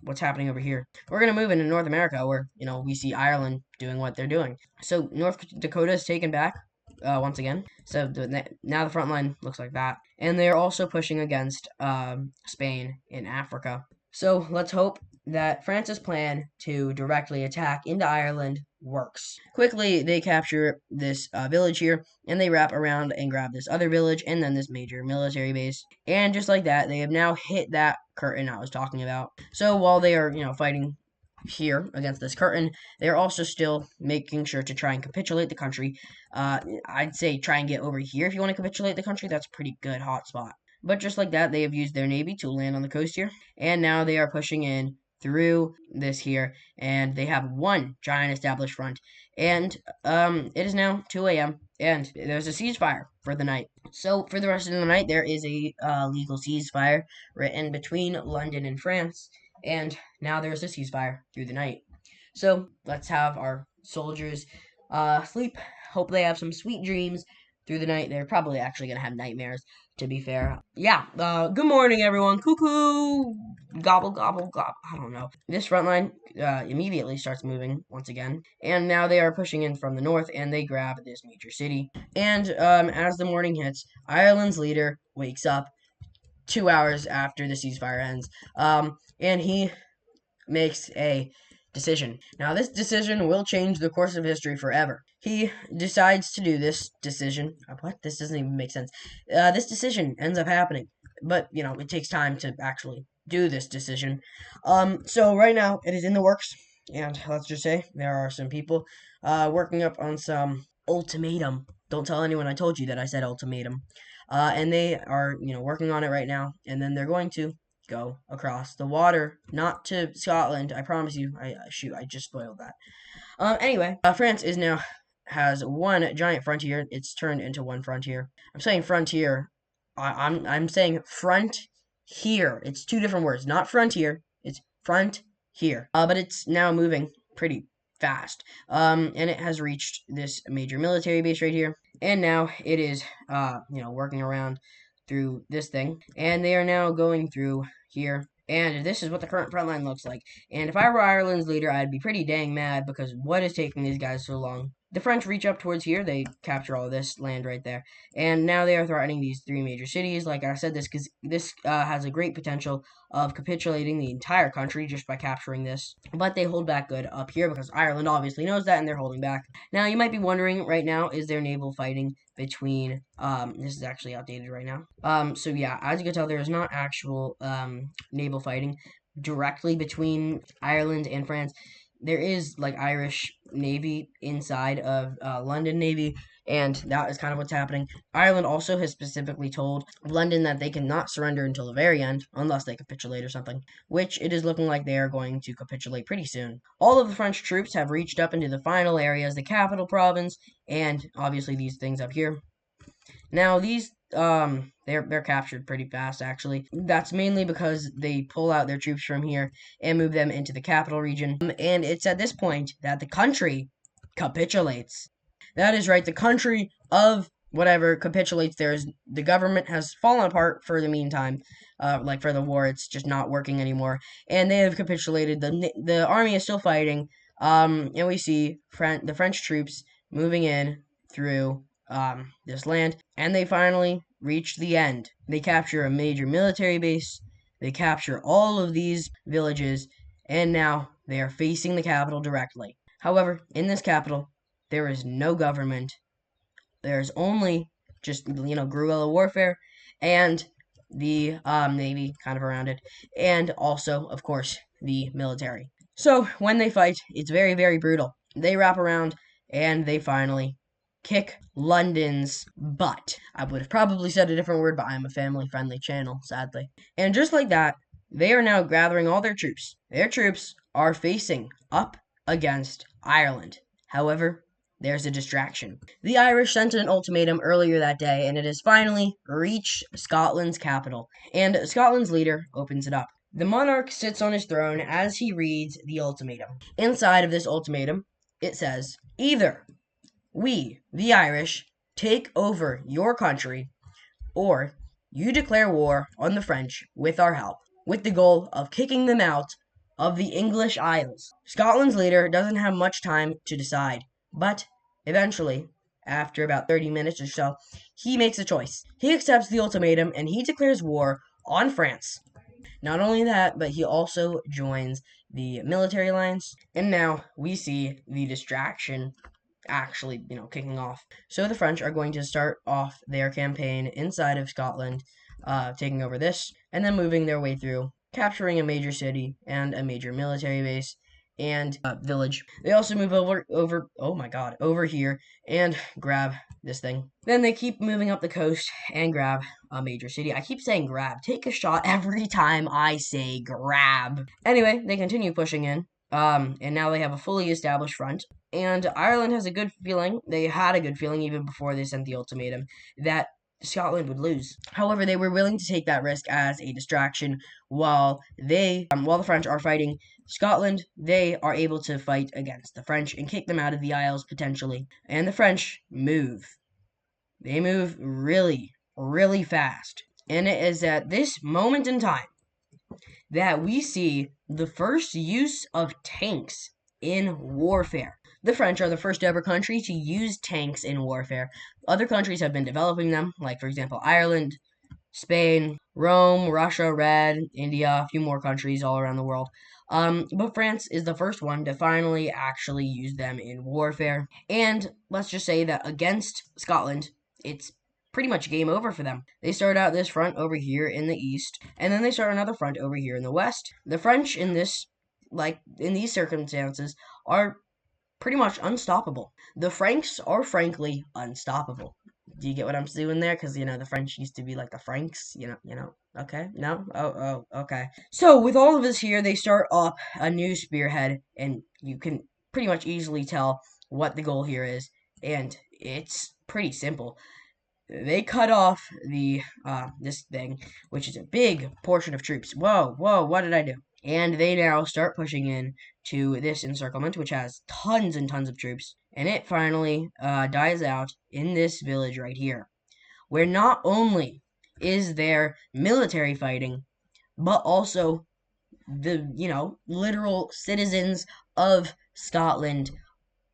A: what's happening over here. We're going to move into North America where, we see Ireland doing what they're doing. So North Dakota is taken back. Once again. So now the front line looks like that. And they're also pushing against Spain in Africa. So let's hope that France's plan to directly attack into Ireland works. Quickly, they capture this village here, and they wrap around and grab this other village, and then this major military base. And just like that, they have now hit that curtain I was talking about. So while they are, fighting here against this curtain, they're also still making sure to try and capitulate the country. I'd say try and get over here if you want to capitulate the country. That's a pretty good hotspot. But just like that, they have used their navy to land on the coast here, and now they are pushing in through this here, and they have one giant established front. And it is now 2 a.m. and there's a ceasefire for the night. So for the rest of the night, there is a legal ceasefire written between London and France. And now there's a ceasefire through the night. So let's have our soldiers sleep. Hope they have some sweet dreams through the night. They're probably actually going to have nightmares, to be fair. Yeah, good morning, everyone. Cuckoo! Gobble, gobble, gobble. I don't know. This front line immediately starts moving once again. And now they are pushing in from the north, and they grab this major city. And as the morning hits, Ireland's leader wakes up 2 hours after the ceasefire ends. And he makes a decision. Now, this decision will change the course of history forever. He decides to do this decision. What? This doesn't even make sense. This decision ends up happening. But, it takes time to actually do this decision. So right now, it is in the works. And let's just say there are some people working up on some ultimatum. Don't tell anyone I told you that I said ultimatum. And they are, working on it right now. And then they're going to go across the water, not to Scotland. I promise you. I just spoiled that. Anyway, France has one giant frontier. It's turned into one frontier. I'm saying frontier. I'm saying front here. It's two different words. Not frontier. It's front here. But it's now moving pretty fast. And it has reached this major military base right here. And now it is, working around through this thing. And they are now going through here. And this is what the current front line looks like. And if I were Ireland's leader, I'd be pretty dang mad because what is taking these guys so long? the French reach up towards here. They capture all of this land right there, and now they are threatening these three major cities. Like I said, this has a great potential of capitulating the entire country just by capturing this. But they hold back good up here because Ireland obviously knows that, and they're holding back. Now you might be wondering right now, is there naval fighting between? This is actually outdated right now. So yeah, as you can tell, there is not actual naval fighting directly between Ireland and France. There is like Irish Navy inside of London Navy, and that is kind of what's happening. Ireland also has specifically told London that they cannot surrender until the very end, unless they capitulate or something, which it is looking like they are going to capitulate pretty soon. All of the French troops have reached up into the final areas, the capital province, and obviously these things up here. Now these they're captured pretty fast actually. That's mainly because they pull out their troops from here and move them into the capital region. And it's at this point that the country capitulates. That is right, the country of whatever capitulates. The government has fallen apart for the meantime. Like for the war, it's just not working anymore, and they have capitulated. The army is still fighting. And we see the French troops moving in through this land, and they finally reach the end. They capture a major military base, they capture all of these villages, and now they are facing the capital directly. However, in this capital, there is no government. There's only just, guerrilla warfare and the navy kind of around it, and also, of course, the military. So when they fight, it's very, very brutal. They wrap around and they finally kick London's butt. I would have probably said a different word, but I'm a family-friendly channel, sadly. And just like that, they are now gathering all their troops. Their troops are facing up against Ireland. However, there's a distraction. The Irish sent an ultimatum earlier that day, and it has finally reached Scotland's capital. And Scotland's leader opens it up. The monarch sits on his throne as he reads the ultimatum. Inside of this ultimatum, it says, either we, the Irish, take over your country, or you declare war on the French with our help, with the goal of kicking them out of the English Isles. Scotland's leader doesn't have much time to decide, but eventually, after about 30 minutes or so, he makes a choice. He accepts the ultimatum and he declares war on France. Not only that, but he also joins the military alliance, and now we see the distraction actually, kicking off. So the French are going to start off their campaign inside of Scotland, taking over this, and then moving their way through, capturing a major city and a major military base and village. They also move over here and grab this thing. Then they keep moving up the coast and grab a major city. I keep saying grab. Take a shot every time I say grab. Anyway, they continue pushing in. And now they have a fully established front. And Ireland has a good feeling, they had a good feeling even before they sent the ultimatum, that Scotland would lose. However, they were willing to take that risk as a distraction while the French are fighting Scotland. They are able to fight against the French and kick them out of the Isles potentially. And the French move. They move really, really fast. And it is at this moment in time that we see the first use of tanks in warfare. The French are the first ever country to use tanks in warfare. Other countries have been developing them, like, for example, Ireland, Spain, Rome, Russia, Red, India, a few more countries all around the world. But France is the first one to finally actually use them in warfare. And let's just say that against Scotland, it's pretty much game over for them. They start out this front over here in the east, and then they start another front over here in the west. The French in these circumstances are pretty much unstoppable. The Franks are frankly unstoppable. Do you get what I'm doing there? Because, the French used to be like the Franks, okay? No? Oh, okay. So, with all of this here, they start up a new spearhead, and you can pretty much easily tell what the goal here is, and it's pretty simple. They cut off this thing, which is a big portion of troops. Whoa, what did I do? And they now start pushing in to this encirclement, which has tons and tons of troops. And it finally dies out in this village right here, where not only is there military fighting, but also the, literal citizens of Scotland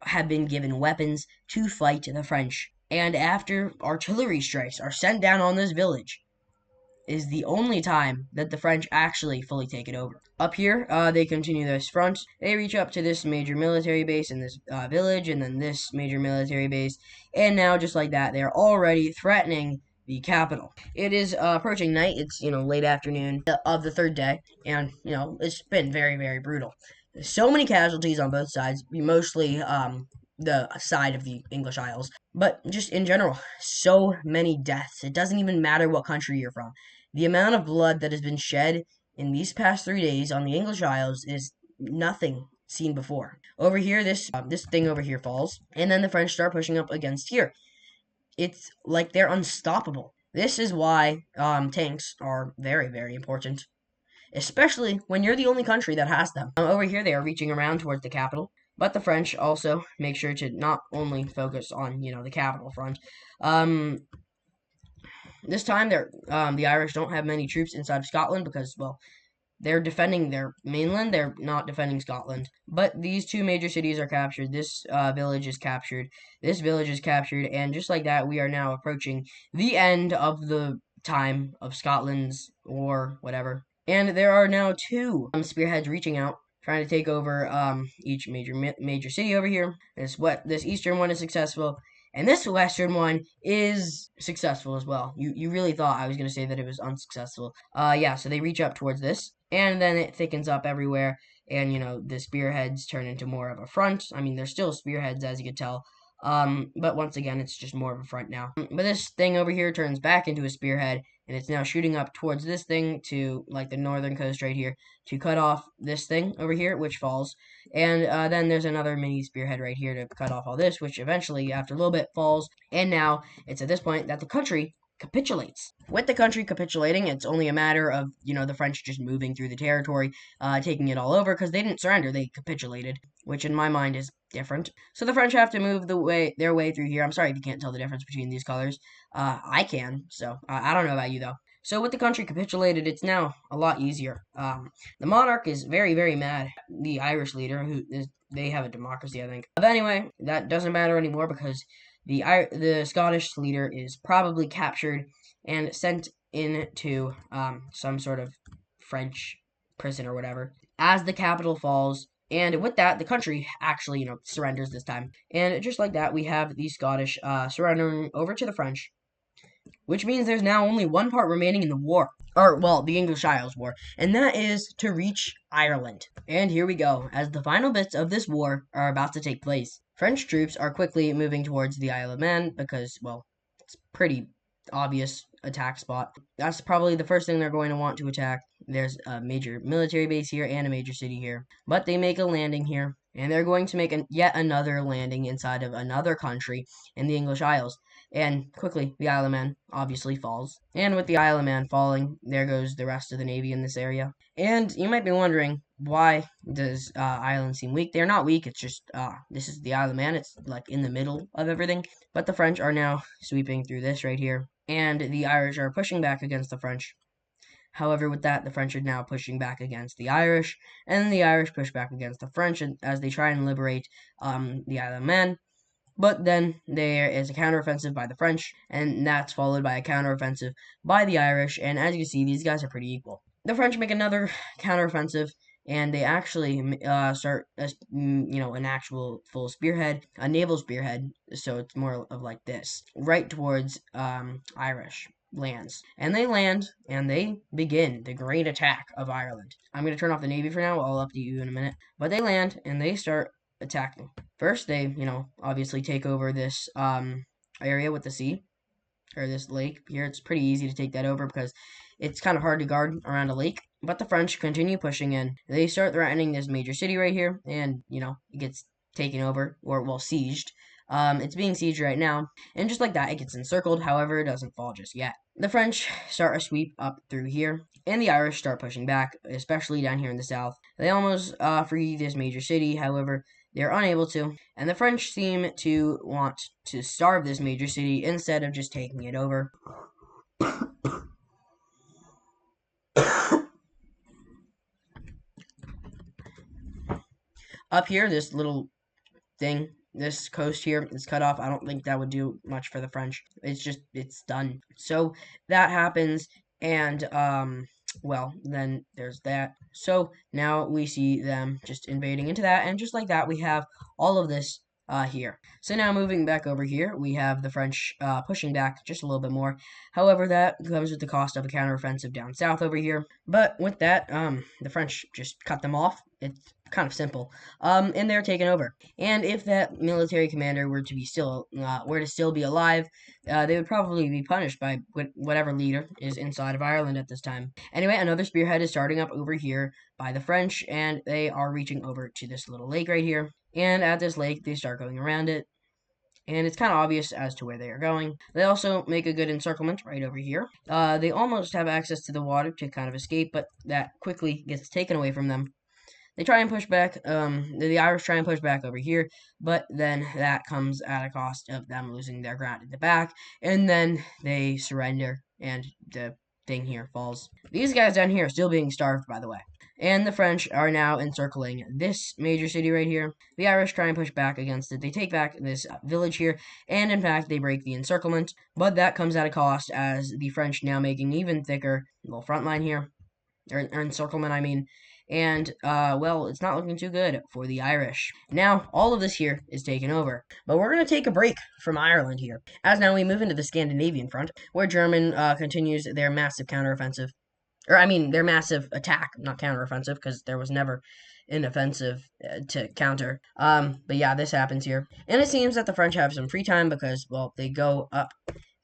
A: have been given weapons to fight the French. And after artillery strikes are sent down on this village, is the only time that the French actually fully take it over. Up here, they continue this front. They reach up to this major military base in this village, and then this major military base. And now, just like that, they're already threatening the capital. It is approaching night. It's, late afternoon of the third day, and, it's been very, very brutal. So many casualties on both sides, mostly the side of the English Isles, but just in general, so many deaths. It doesn't even matter what country you're from. The amount of blood that has been shed in these past 3 days on the English Isles is nothing seen before. Over here, this thing over here falls, and then the French start pushing up against here. It's like they're unstoppable. This is why tanks are very, very important, especially when you're the only country that has them. Over here, they are reaching around towards the capital, but the French also make sure to not only focus on, the capital front. This time, the Irish don't have many troops inside of Scotland because, well, they're defending their mainland. They're not defending Scotland. But these two major cities are captured. This village is captured. This village is captured. And just like that, we are now approaching the end of the time of Scotland's war, whatever. And there are now two spearheads reaching out, trying to take over each major city over here. This eastern one is successful, and this western one is successful as well. You really thought I was going to say that it was unsuccessful. Yeah, so they reach up towards this, and then it thickens up everywhere, and, the spearheads turn into more of a front. I mean, they're still spearheads, as you could tell, but once again, it's just more of a front now. But this thing over here turns back into a spearhead, and it's now shooting up towards this thing to, like, the northern coast right here, to cut off this thing over here, which falls. And then there's another mini spearhead right here to cut off all this, which eventually, after a little bit, falls. And now, it's at this point that the country capitulates. With the country capitulating, it's only a matter of, the French just moving through the territory, taking it all over, because they didn't surrender, they capitulated, which in my mind is different. So the French have to move their way through here. I'm sorry if you can't tell the difference between these colors. I can, so I don't know about you, though. So with the country capitulated, it's now a lot easier. The monarch is very, very mad. The Irish leader, they have a democracy, I think. But anyway, that doesn't matter anymore because the Scottish leader is probably captured and sent into some sort of French prison or whatever as the capital falls. And with that, the country actually, surrenders this time. And just like that, we have the Scottish surrendering over to the French, which means there's now only one part remaining in the war. Or, well, the English Isles War, and that is to reach Ireland. And here we go, as the final bits of this war are about to take place. French troops are quickly moving towards the Isle of Man because, well, it's pretty obvious attack spot. That's probably the first thing they're going to want to attack. There's a major military base here and a major city here. But they make a landing here, and they're going to make yet another landing inside of another country in the English Isles. And quickly, the Isle of Man obviously falls. And with the Isle of Man falling, there goes the rest of the Navy in this area. And you might be wondering, why does Ireland seem weak? They're not weak, it's just, this is the Isle of Man. It's, like, in the middle of everything. But the French are now sweeping through this right here. And the Irish are pushing back against the French. However, with that, the French are now pushing back against the Irish. And the Irish push back against the French as they try and liberate the Isle of Man. But then there is a counteroffensive by the French, and that's followed by a counteroffensive by the Irish, and as you see, these guys are pretty equal. The French make another counteroffensive, and they actually start, an actual full spearhead, a naval spearhead, so it's more of like this, right towards Irish lands. And they land, and they begin the great attack of Ireland. I'm going to turn off the Navy for now, I'll update you in a minute. But they land, and they start attacking. First, they, obviously take over this area with the sea, or this lake here. It's pretty easy to take that over because it's kind of hard to guard around a lake. But the French continue pushing in. They start threatening this major city right here, and, it gets taken over, or, well, sieged. It's being sieged right now, and just like that, it gets encircled. However, it doesn't fall just yet. The French start a sweep up through here, and the Irish start pushing back, especially down here in the south. They almost free this major city, however, they're unable to, and the French seem to want to starve this major city instead of just taking it over. Up here, this little thing this coast here is cut off, I don't think that would do much for the French. It's done. So that happens, and well, then there's that. So now we see them just invading into that, and just like that, we have all of this here. So now moving back over here, we have the French pushing back just a little bit more. However, that comes with the cost of a counteroffensive down south over here. But with that, the French just cut them off. It's kind of simple. And they're taken over. And if that military commander were to still be alive, they would probably be punished by whatever leader is inside of Ireland at this time. Anyway, another spearhead is starting up over here by the French, and they are reaching over to this little lake right here. And at this lake, they start going around it, and it's kind of obvious as to where they are going. They also make a good encirclement right over here. They almost have access to the water to kind of escape, but that quickly gets taken away from them. They try and push back, the Irish try and push back over here, but then that comes at a cost of them losing their ground at the back, and then they surrender, and the thing here falls. These guys down here are still being starved, by the way. And the French are now encircling this major city right here. The Irish try and push back against it. They take back this village here, and in fact, they break the encirclement. But that comes at a cost, as the French now making even thicker little front line here, or encirclement, I mean. And, well, it's not looking too good for the Irish. Now, all of this here is taken over. But we're going to take a break from Ireland here, as now we move into the Scandinavian front, where German continues their massive counteroffensive. Or, I mean, their massive attack, not counteroffensive, because there was never an offensive to counter. But yeah, this happens here. And it seems that the French have some free time because, well, they go up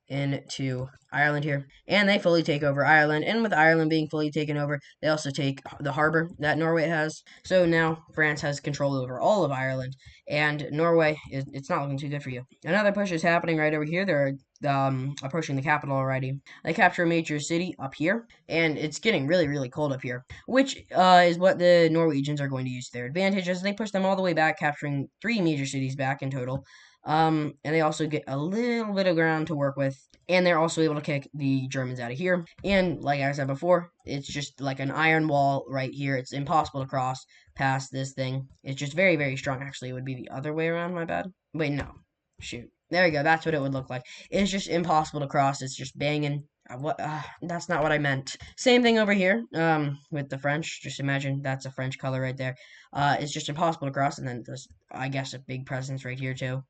A: into Ireland here, and they fully take over Ireland. And with Ireland being fully taken over, they also take the harbor that Norway has. So now France has control over all of Ireland, and Norway it's not looking too good for you. Another push is happening right over here. They're approaching the capital already. They capture a major city up here, and it's getting really, really cold up here, which is what the Norwegians are going to use to their advantage as they push them all the way back, capturing 3 major cities back in total. And they also get a little bit of ground to work with, and they're also able to kick the Germans out of here. And like I said before, it's just like an iron wall right here. It's impossible to cross past this thing. It's just very, very strong. Actually, it would be the other way around, my bad. Wait, no. Shoot. There we go. That's what it would look like. It's just impossible to cross. It's just banging. That's not what I meant. Same thing over here, with the French. Just imagine that's a French color right there. It's just impossible to cross, and then there's, I guess, a big presence right here too.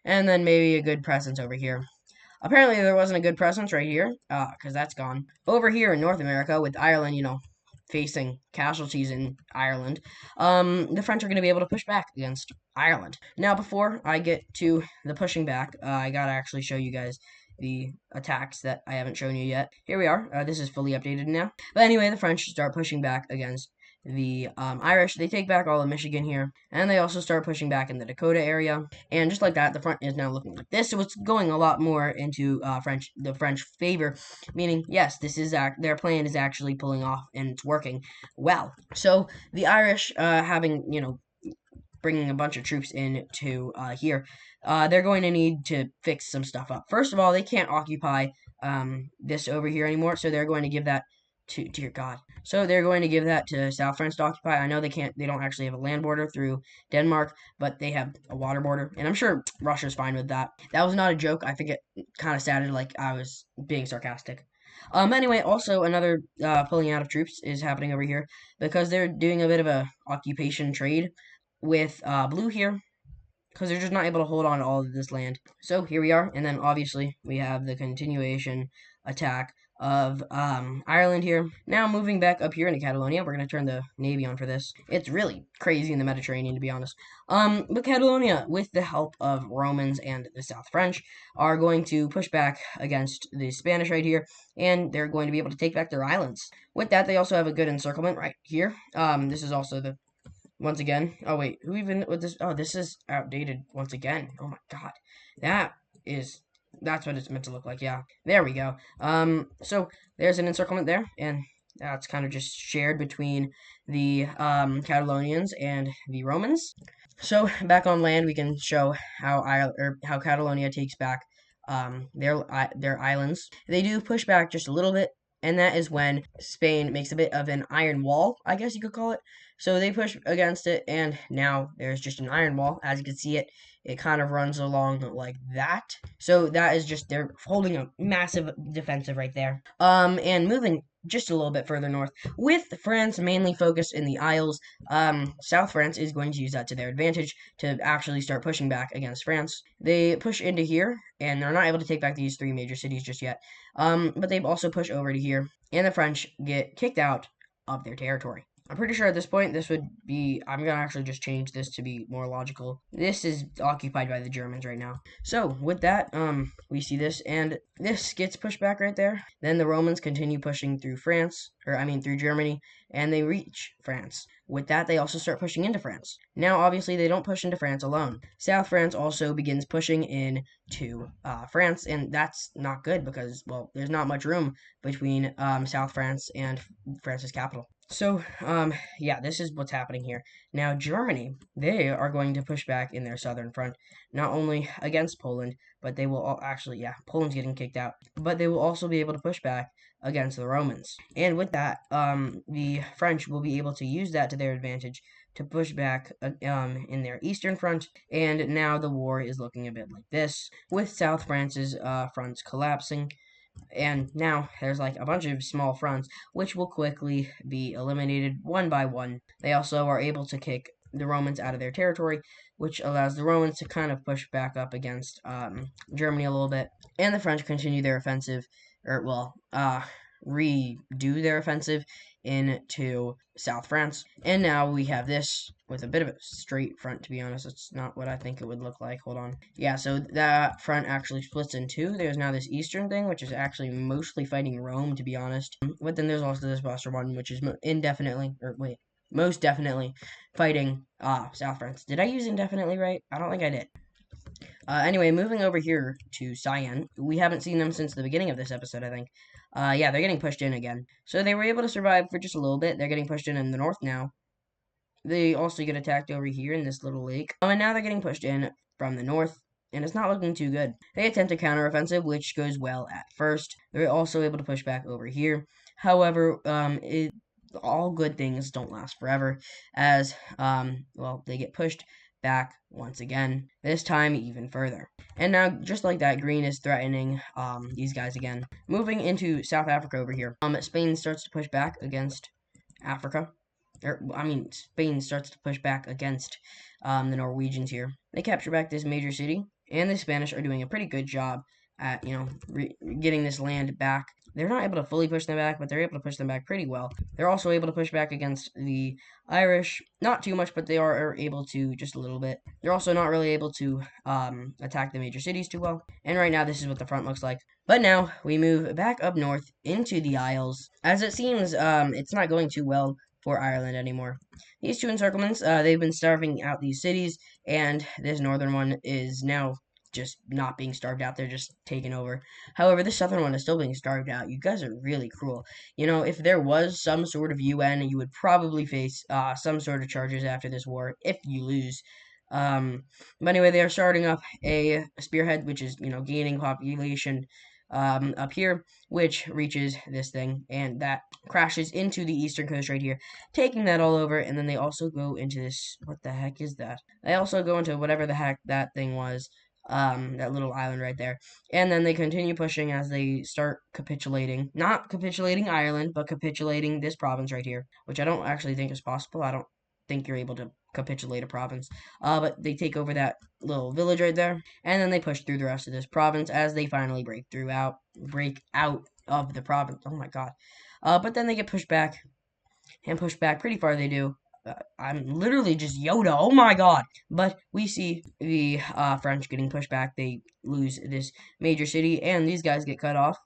A: And then maybe a good presence over here. Apparently there wasn't a good presence right here, because that's gone. Over here in North America, with Ireland, facing casualties in Ireland, the French are going to be able to push back against Ireland. Now, before I get to the pushing back, I gotta actually show you guys the attacks that I haven't shown you yet. Here we are. This is fully updated now. But anyway, the French start pushing back against the Irish. They take back all of Michigan here, and they also start pushing back in the Dakota area. And just like that, the front is now looking like this. So it's going a lot more into the French favor, meaning yes, this is their plan is actually pulling off and it's working well. So the Irish, having bringing a bunch of troops into here, they're going to need to fix some stuff up. First of all, they can't occupy this over here anymore, so they're going to give that to, dear God. So they're going to give that to South France to occupy. I know they don't actually have a land border through Denmark, but they have a water border, and I'm sure Russia's fine with that. That was not a joke. I think it kind of sounded like I was being sarcastic. Anyway, also another pulling out of troops is happening over here because they're doing a bit of a occupation trade with blue here, because they're just not able to hold on to all of this land. So here we are, and then obviously we have the continuation attack of Ireland here. Now moving back up here into Catalonia, we're going to turn the Navy on for this. It's really crazy in the Mediterranean, to be honest. But Catalonia, with the help of Romans and the South French, are going to push back against the Spanish right here, and they're going to be able to take back their islands. With that, they also have a good encirclement right here. This is also the once again. Oh wait, who even with this? Oh, this is outdated once again. Oh my God, that's what it's meant to look like. Yeah, there we go. So there's an encirclement there, and that's kind of just shared between the Catalonians and the Romans. So back on land, we can show how Catalonia takes back their islands. They do push back just a little bit, and that is when Spain makes a bit of an iron wall, I guess you could call it. So they push against it, and now there's just an iron wall, as you can see it It kind of runs along like that. So that is just, they're holding a massive defensive right there. And moving just a little bit further north, with France mainly focused in the Isles, South France is going to use that to their advantage to actually start pushing back against France. They push into here, and they're not able to take back these three major cities just yet. But they also push over to here, and the French get kicked out of their territory. I'm pretty sure at this point this would be, I'm gonna actually just change this to be more logical. This is occupied by the Germans right now. So with that, we see this, and this gets pushed back right there. Then the Romans continue pushing through France, or I mean through Germany, and they reach France. With that, they also start pushing into France. Now, obviously, they don't push into France alone. South France also begins pushing into France, and that's not good because, well, there's not much room between South France and France's capital. So, yeah, this is what's happening here. Now, Germany, they are going to push back in their southern front, not only against Poland, but they will actually, yeah, Poland's getting kicked out, but they will also be able to push back against the Romans. And with that, the French will be able to use that to their advantage to push back in their eastern front. And now the war is looking a bit like this, with South France's fronts collapsing. And now there's like a bunch of small fronts, which will quickly be eliminated one by one. They also are able to kick the Romans out of their territory, which allows the Romans to kind of push back up against Germany a little bit. And the French continue their offensive, or well, redo their offensive into South France. And now we have this with a bit of a straight front, to be honest. It's not what I think it would look like. Hold on. Yeah, so that front actually splits in two. There's now this eastern thing, which is actually mostly fighting Rome, to be honest. But then there's also this western one, which is most definitely fighting South France. Did I use indefinitely right? I don't think I did. Anyway, moving over here to Cyan. We haven't seen them since the beginning of this episode, I think. Yeah, they're getting pushed in again. So they were able to survive for just a little bit. They're getting pushed in the north now. They also get attacked over here in this little lake. And now they're getting pushed in from the north, and it's not looking too good. They attempt a counteroffensive, which goes well at first. They're also able to push back over here. However, all good things don't last forever, as, well, they get pushed back once again, this time even further. And now, just like that, green is threatening these guys again. Moving into South Africa over here, Spain starts to push back against Africa. Spain starts to push back against the Norwegians here. They capture back this major city, and the Spanish are doing a pretty good job at, getting this land back. They're not able to fully push them back, but they're able to push them back pretty well. They're also able to push back against the Irish. Not too much, but they are able to just a little bit. They're also not really able to attack the major cities too well. And right now, this is what the front looks like. But now, we move back up north into the Isles. As it seems, it's not going too well for Ireland anymore. These two encirclements, they've been starving out these cities, and this northern one is now just not being starved out. They're just taken over. However, the southern one is still being starved out. You guys are really cruel. If there was some sort of UN, you would probably face some sort of charges after this war if you lose. But anyway, they are starting up a spearhead, which is, gaining population up here, which reaches this thing, and that crashes into the eastern coast right here, taking that all over. And then they also go into this, what the heck is that? They also go into whatever the heck that thing was, that little island right there. And then they continue pushing as they start capitulating. Not capitulating Ireland, but capitulating this province right here, which I don't actually think is possible. I don't think you're able to capitulate a province. But they take over that little village right there, and then they push through the rest of this province as they finally break out of the province. Oh my god. But then they get pushed back pretty far. They do. I'm literally just Yoda. Oh my god. But we see the French getting pushed back. They lose this major city, and these guys get cut off.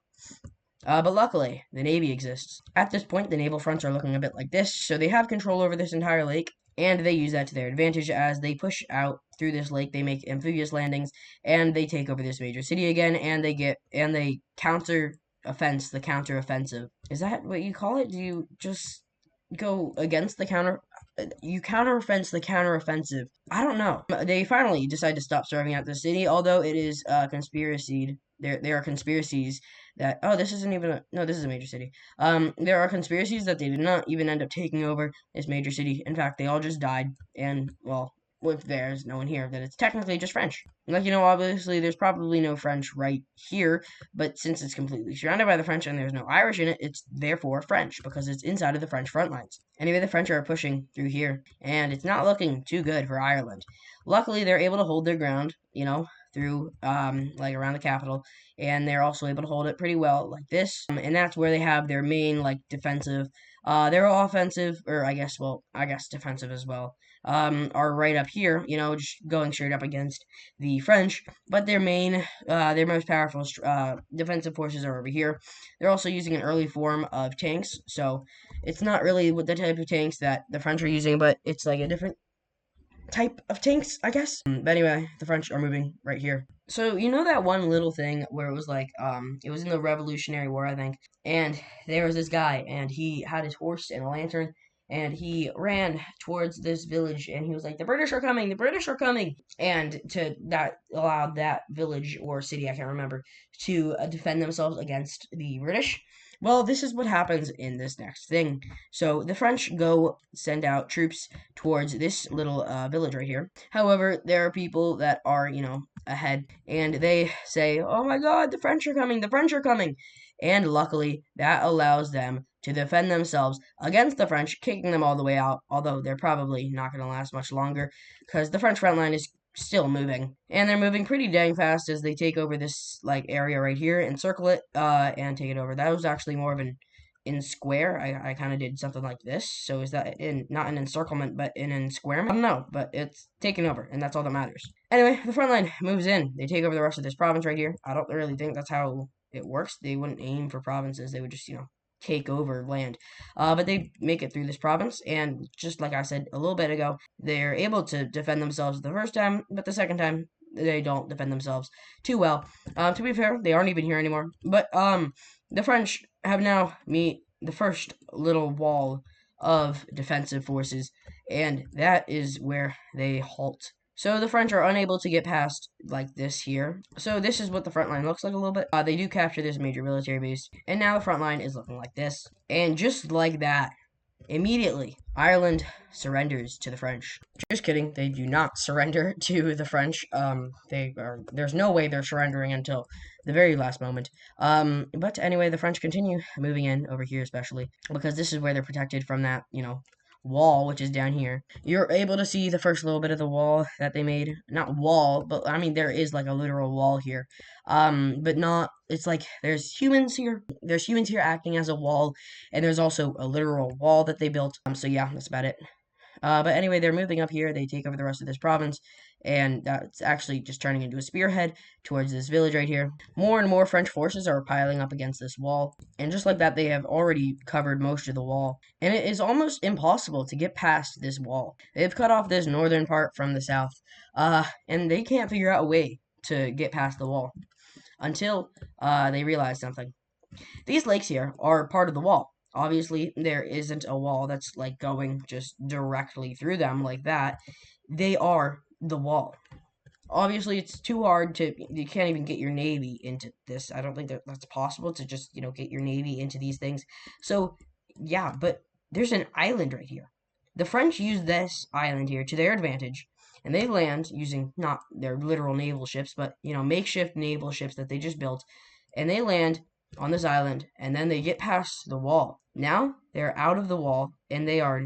A: But luckily, the Navy exists. At this point, the naval fronts are looking a bit like this, so they have control over this entire lake, and they use that to their advantage as they push out through this lake. They make amphibious landings, and they take over this major city again, and they counter-offense the counter-offensive. Is that what you call it? Do you just go against the counter? You counter-offense the counter-offensive. I don't know. They finally decide to stop starving out the city, although it is conspiracy. There are conspiracies that, this isn't even no, this is a major city. There are conspiracies that they did not even end up taking over this major city. In fact, they all just died, and, well, if there's no one here, then it's technically just French. Like, obviously there's probably no French right here, but since it's completely surrounded by the French and there's no Irish in it, it's therefore French, because it's inside of the French front lines. Anyway, the French are pushing through here, and it's not looking too good for Ireland. Luckily, they're able to hold their ground, through, like, around the capital, and they're also able to hold it pretty well, like this, and that's where they have their main, like, defensive, their offensive, or I guess defensive as well, are right up here, just going straight up against the French, but their most powerful defensive forces are over here. They're also using an early form of tanks, so it's not really the type of tanks that the French are using, but it's like a different type of tanks, I guess. But anyway, the French are moving right here. So that one little thing where it was like, it was in the Revolutionary War, I think, and there was this guy, and he had his horse and a lantern, and he ran towards this village, and he was like, "The British are coming! The British are coming!" And that allowed that village or city, I can't remember, to defend themselves against the British. Well, this is what happens in this next thing. So the French go send out troops towards this little village right here. However, there are people that are, ahead, and they say, "Oh my God, the French are coming! The French are coming!" And luckily, that allows them to defend themselves against the French, kicking them all the way out, although they're probably not going to last much longer, because the French front line is still moving, and they're moving pretty dang fast as they take over this, like, area right here, encircle it, and take it over. That was actually more of an in square. I kind of did something like this, so is that not an encirclement, but an ensquarement? I don't know, but it's taken over, and that's all that matters. Anyway, the front line moves in. They take over the rest of this province right here. I don't really think that's how it works. They wouldn't aim for provinces. They would just, take over land. But they make it through this province, and just like I said a little bit ago, they're able to defend themselves the first time, but the second time, they don't defend themselves too well. To be fair, they aren't even here anymore. But the French have now meet the first little wall of defensive forces, and that is where they halt. So the French are unable to get past, like, this here. So this is what the front line looks like a little bit. They do capture this major military base, and now the front line is looking like this. And just like that, immediately, Ireland surrenders to the French. Just kidding, they do not surrender to the French. There's no way they're surrendering until the very last moment. But anyway, the French continue moving in over here, especially because this is where they're protected from that, wall, which is down here. You're able to see the first little bit of the wall that they made. Not wall, but I mean there is like a literal wall here. But not, it's like there's humans here. There's humans here acting as a wall, and there's also a literal wall that they built. So yeah, that's about it. But anyway, they're moving up here. They take over the rest of this province, and it's actually just turning into a spearhead towards this village right here. More and more French forces are piling up against this wall, and just like that, they have already covered most of the wall, and it is almost impossible to get past this wall. They've cut off this northern part from the south, and they can't figure out a way to get past the wall until they realize something. These lakes here are part of the wall. Obviously, there isn't a wall that's like going just directly through them like that. They are the wall. Obviously, it's too hard you can't even get your navy into this. I don't think that's possible to just, get your navy into these things. So, yeah, but there's an island right here. The French use this island here to their advantage, and they land using not their literal naval ships, but, makeshift naval ships that they just built, and they land on this island, and then they get past the wall. Now they're out of the wall, and they are,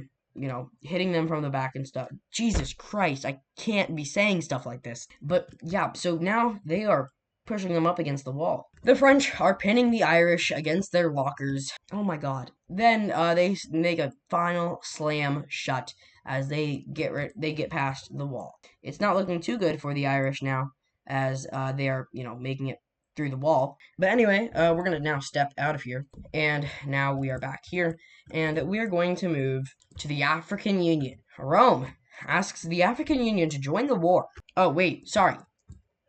A: hitting them from the back and stuff. Jesus Christ, I can't be saying stuff like this. But yeah, so now they are pushing them up against the wall. The French are pinning the Irish against their lockers. Oh my God. Then they make a final slam shut as they get past the wall. It's not looking too good for the Irish now, as they are, making it through the wall. But anyway, we're going to now step out of here, and now we are back here, and we are going to move to the African Union. Rome asks the African Union to join the war. Oh, wait, sorry.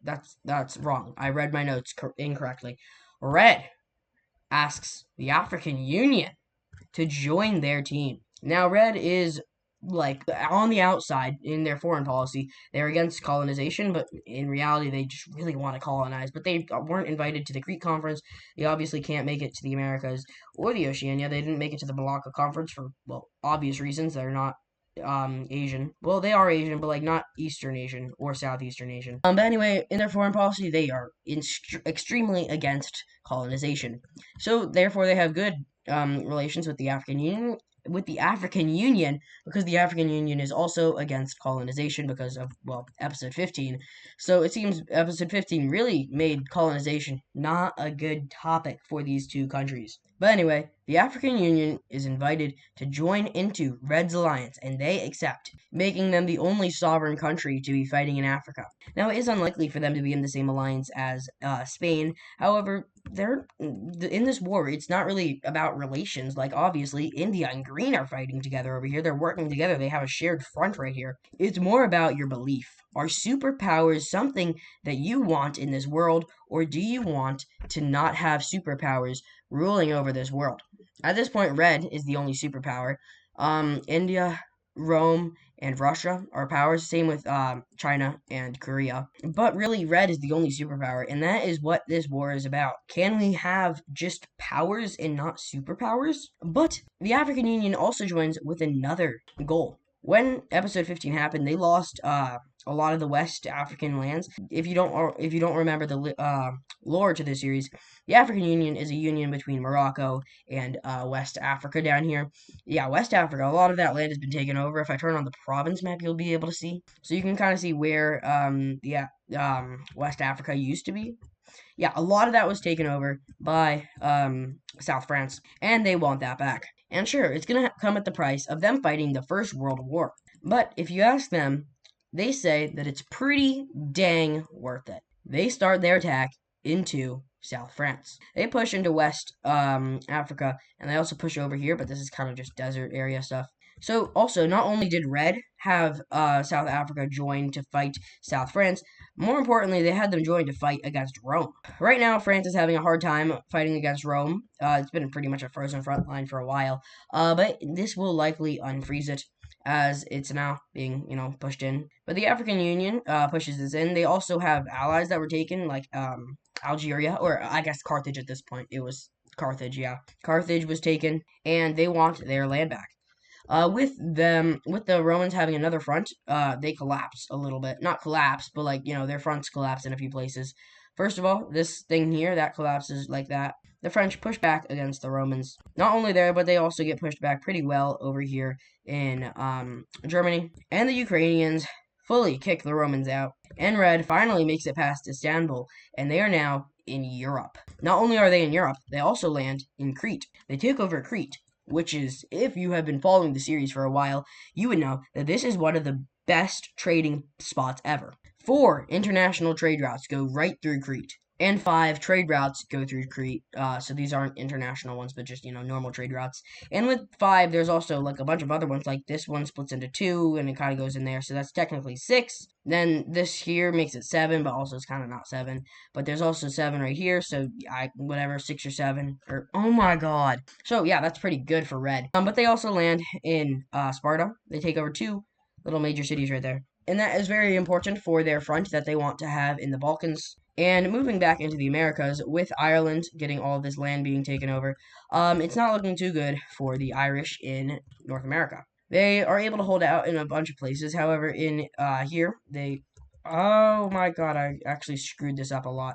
A: That's wrong. I read my notes incorrectly. Red asks the African Union to join their team. Now, Red is like on the outside in their foreign policy. They're against colonization, but in reality they just really want to colonize. But they weren't invited to the Greek conference. They obviously can't make it to the Americas or the Oceania. They didn't make it to the Malacca conference for, well, obvious reasons. They're not Asian. Well, they are Asian, but like not Eastern Asian or Southeastern Asian. But anyway, in their foreign policy, they are extremely against colonization. So therefore, they have good relations with the African Union. With the African Union, because the African Union is also against colonization because of, well, episode 15. So it seems episode 15 really made colonization not a good topic for these two countries. But anyway, the African Union is invited to join into Red's alliance, and they accept, making them the only sovereign country to be fighting in Africa. Now, it is unlikely for them to be in the same alliance as Spain. However, they're in this war. It's not really about relations. Like, obviously, India and Green are fighting together over here. They're working together. They have a shared front right here. It's more about your belief. Are superpowers something that you want in this world, or do you want to not have superpowers ruling over this world? At this point, Red is the only superpower. India, Rome, and Russia are powers. Same with China and Korea. But really, Red is the only superpower, and that is what this war is about. Can we have just powers and not superpowers? But the African Union also joins with another goal. When episode 15 happened, they lost a lot of the West African lands. If you don't remember the lore to this series, the African Union is a union between Morocco and West Africa down here. Yeah, West Africa. A lot of that land has been taken over. If I turn on the province map, you'll be able to see. So you can kind of see where West Africa used to be. Yeah, a lot of that was taken over by South France, and they want that back. And sure, it's gonna come at the price of them fighting the First World War. But if you ask them, they say that it's pretty dang worth it. They start their attack into South France. They push into West Africa, and they also push over here, but this is kind of just desert area stuff. So also, not only did Red have South Africa join to fight South France, more importantly, they had them join to fight against Rome. Right now, France is having a hard time fighting against Rome. It's been pretty much a frozen front line for a while, but this will likely unfreeze it, as it's now being, pushed in. But the African Union pushes this in. They also have allies that were taken, like Algeria, or I guess Carthage at this point. It was Carthage, yeah. Carthage was taken, and they want their land back. With the Romans having another front, they collapse a little bit. Not collapse, but like, their fronts collapse in a few places. First of all, this thing here, that collapses like that. The French push back against the Romans. Not only there, but they also get pushed back pretty well over here in Germany. And the Ukrainians fully kick the Romans out. And Red finally makes it past Istanbul, and they are now in Europe. Not only are they in Europe, they also land in Crete. They take over Crete, which is, if you have been following the series for a while, you would know that this is one of the best trading spots ever. 4 international trade routes go right through Crete, and 5 trade routes go through Crete. So these aren't international ones, but just, normal trade routes. And with 5, there's also like a bunch of other ones, like this one splits into 2, and it kind of goes in there, so that's technically 6. Then this here makes it 7, but also it's kind of not 7. But there's also 7 right here, so whatever, 6 or 7. Or oh my god. So yeah, that's pretty good for Red. But they also land in Sparta. They take over 2 little major cities right there. And that is very important for their front that they want to have in the Balkans. And moving back into the Americas, with Ireland getting all of this land being taken over, it's not looking too good for the Irish in North America. They are able to hold out in a bunch of places. However, in here, oh my god, I actually screwed this up a lot.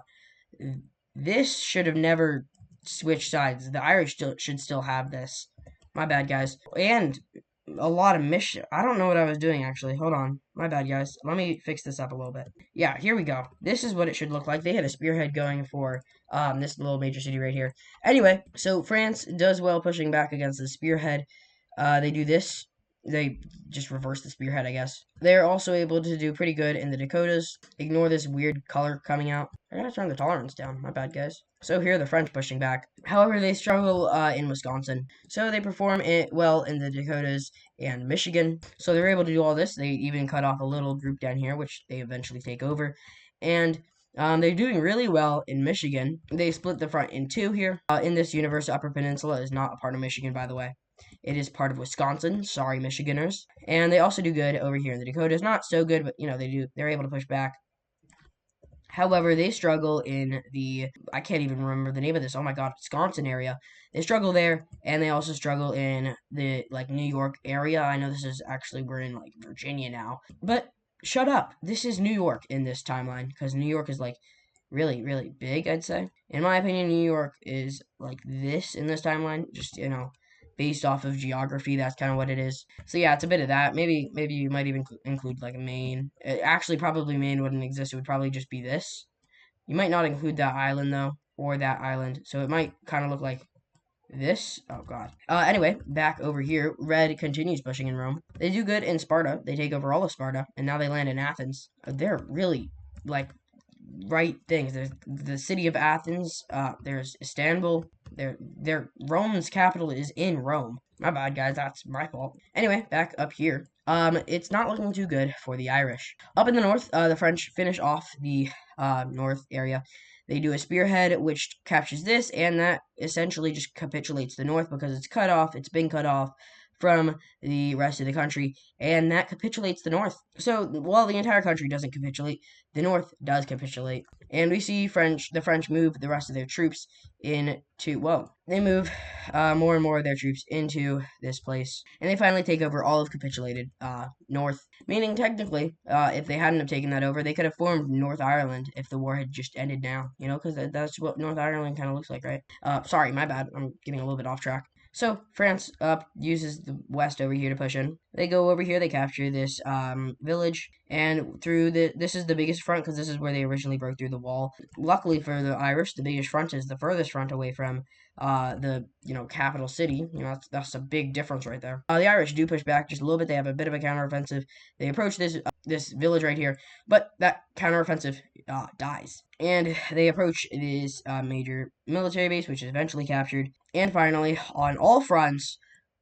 A: This should have never switched sides. The Irish should still have this. My bad, guys. And a lot of I don't know what I was doing, actually. Hold on. My bad, guys. Let me fix this up a little bit. Yeah, here we go. This is what it should look like. They had a spearhead going for this little major city right here. Anyway, so France does well pushing back against the spearhead. They do this. They just reverse the spearhead, I guess. They're also able to do pretty good in the Dakotas. Ignore this weird color coming out. I gotta turn the tolerance down. My bad, guys. So here are the French pushing back. However, they struggle in Wisconsin. So they perform it well in the Dakotas and Michigan. So they're able to do all this. They even cut off a little group down here, which they eventually take over. And they're doing really well in Michigan. They split the front in 2 here. In this universe, Upper Peninsula is not a part of Michigan, by the way. It is part of Wisconsin. Sorry, Michiganders. And they also do good over here in the Dakotas. Not so good, but they're able to push back. However, they struggle in the, I can't even remember the name of this. Oh my God, Wisconsin area. They struggle there, and they also struggle in the like New York area. I know this is actually we're in like Virginia now, but shut up. This is New York in this timeline because New York is like really, really big, I'd say. In my opinion, New York is like this in this timeline, just, based off of geography, that's kind of what it is. So yeah, it's a bit of that. Maybe you might even include like a Maine. Actually, probably Maine wouldn't exist. It would probably just be this. You might not include that island though, or that island. So it might kind of look like this. Oh God. Anyway, back over here, Red continues pushing in Rome. They do good in Sparta. They take over all of Sparta, and now they land in Athens. They're really like right things. There's the city of Athens. There's Istanbul. Their Rome's capital is in Rome. My bad, guys. That's my fault. Anyway, back up here. It's not looking too good for the Irish. Up in the north, the French finish off the north area. They do a spearhead, which captures this, and that essentially just capitulates the north because it's cut off. It's been cut off from the rest of the country, and that capitulates the north. So while the entire country doesn't capitulate, the north does capitulate. And we see the French move the rest of their troops into, well, they move more and more of their troops into this place. And they finally take over all of capitulated north. Meaning, technically, if they hadn't have taken that over, they could have formed North Ireland if the war had just ended now. Because that's what North Ireland kind of looks like, right? Sorry, my bad. I'm getting a little bit off track. So France uses the west over here to push in. They go over here, they capture this village, and this is the biggest front because this is where they originally broke through the wall. Luckily for the Irish, the biggest front is the furthest front away from the capital city. That's a big difference right there. The Irish do push back just a little bit. They have a bit of a counteroffensive. They approach this village right here, but that counteroffensive dies. And they approach this major military base, which is eventually captured. And finally, on all fronts,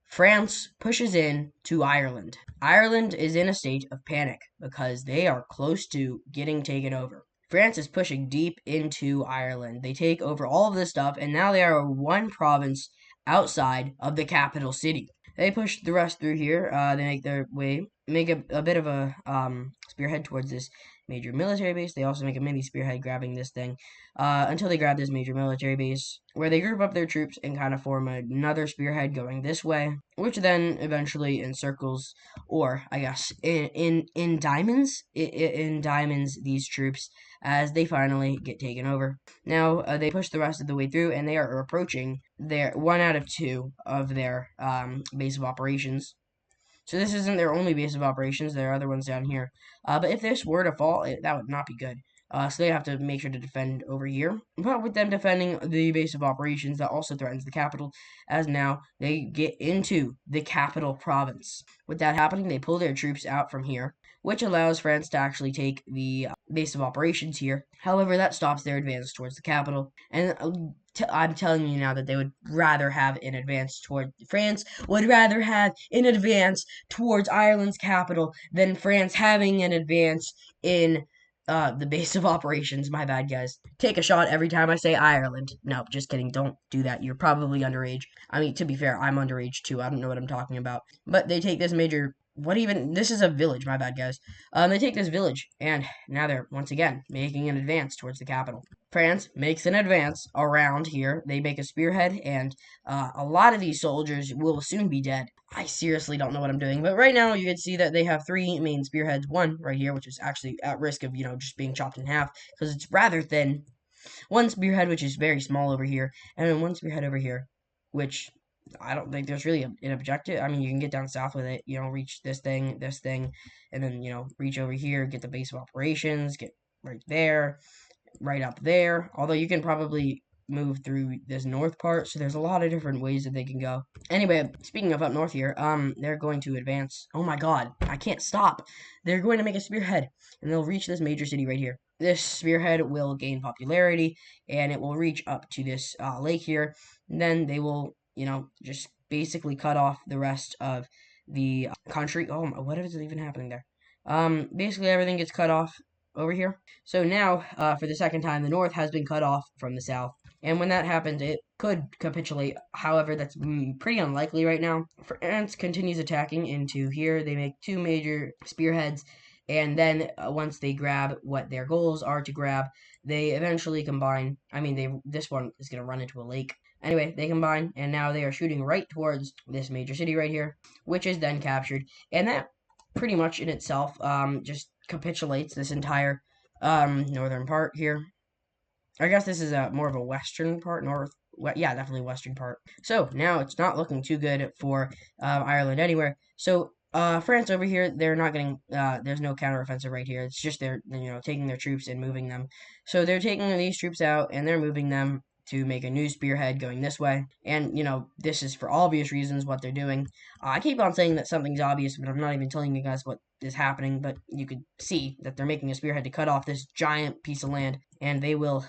A: France pushes in to Ireland. Ireland is in a state of panic because they are close to getting taken over. France is pushing deep into Ireland. They take over all of this stuff, and now they are one province outside of the capital city. They push the rest through here. They make their way, make a bit of a spearhead towards this major military base. They also make a mini spearhead grabbing this thing until they grab this major military base, where they group up their troops and kind of form another spearhead going this way, which then eventually encircles, or I guess in diamonds, in diamonds these troops as they finally get taken over. Now they push the rest of the way through, and they are approaching their 1 out of 2 of their base of operations. So this isn't their only base of operations. There are other ones down here. But if this were to fall, that would not be good. So they have to make sure to defend over here. But with them defending the base of operations, that also threatens the capital, as now they get into the capital province. With that happening, they pull their troops out from here, which allows France to actually take the base of operations here. However, that stops their advance towards the capital. And I'm telling you now that they would rather have an advance toward France would rather have an advance towards Ireland's capital than France having an advance in the base of operations. My bad, guys. Take a shot every time I say Ireland. No, just kidding. Don't do that. You're probably underage. I mean, to be fair, I'm underage too. I don't know what I'm talking about. But they take this major. This is a village. My bad, guys. They take this village, and now they're once again making an advance towards the capital. France makes an advance around here. They make a spearhead, and a lot of these soldiers will soon be dead. I seriously don't know what I'm doing, but right now you can see that they have 3 main spearheads. One right here, which is actually at risk of, just being chopped in half because it's rather thin. One spearhead, which is very small over here, and then one spearhead over here, which I don't think there's really an objective. I mean, you can get down south with it, reach this thing, and then, reach over here, get the base of operations, get right there, right up there. Although you can probably move through this north part, so there's a lot of different ways that they can go. Anyway, speaking of up north here, they're going to advance. Oh my god, I can't stop. They're going to make a spearhead, and they'll reach this major city right here. This spearhead will gain popularity, and it will reach up to this lake here. And then they will, just basically cut off the rest of the country. Oh, what is even happening there? Basically everything gets cut off over here. So now, for the second time, the north has been cut off from the south. And when that happens, it could capitulate. However, that's pretty unlikely right now. France continues attacking into here. They make 2 major spearheads. and then once they grab what their goals are to grab, they eventually combine. I mean, this one is gonna run into a lake. Anyway, they combine, and now they are shooting right towards this major city right here, which is then captured, and that pretty much in itself just capitulates this entire northern part here. I guess this is a more of a western part, yeah, definitely western part. So now it's not looking too good for Ireland anywhere. So France over here, they're not getting. There's no counteroffensive right here. It's just they're taking their troops and moving them. So they're taking these troops out and they're moving them to make a new spearhead going this way. And this is for obvious reasons what they're doing. I keep on saying that something's obvious, but I'm not even telling you guys what is happening. But you could see that they're making a spearhead to cut off this giant piece of land, and they will,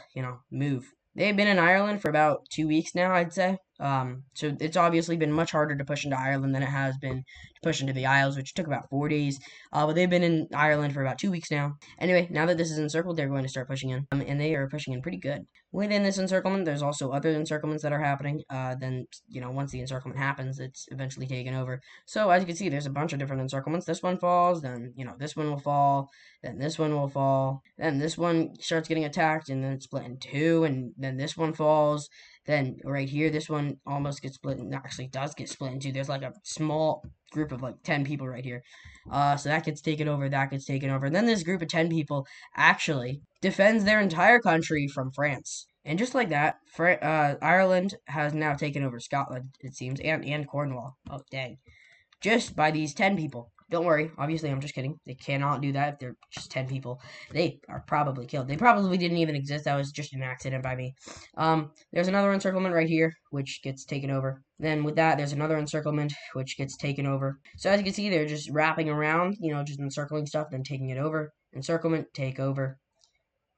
A: move. They've been in Ireland for about 2 weeks now, I'd say. So it's obviously been much harder to push into Ireland than it has been to push into the Isles, which took about 4 days. But they've been in Ireland for about 2 weeks now. Anyway, now that this is encircled, they're going to start pushing in, and they are pushing in pretty good. Within this encirclement, there's also other encirclements that are happening. Then once the encirclement happens, it's eventually taken over. So as you can see, there's a bunch of different encirclements. This one falls, then this one will fall, then this one will fall, then this one starts getting attacked, and then it's split in two, and then this one falls. Then right here, this one almost gets split. Actually, does get split in two. There's like a small group of like 10 people right here. So that gets taken over. That gets taken over. And then this group of 10 people actually defends their entire country from France. And just like that, Ireland has now taken over Scotland, it seems, and Cornwall. Oh, dang. Just by these 10 people. Don't worry, obviously I'm just kidding. They cannot do that if they're just 10 people. They are probably killed. They probably didn't even exist. That was just an accident by me. There's another encirclement right here, which gets taken over. Then with that, there's another encirclement, which gets taken over. So as you can see, they're just wrapping around, just encircling stuff, then taking it over. Encirclement, take over.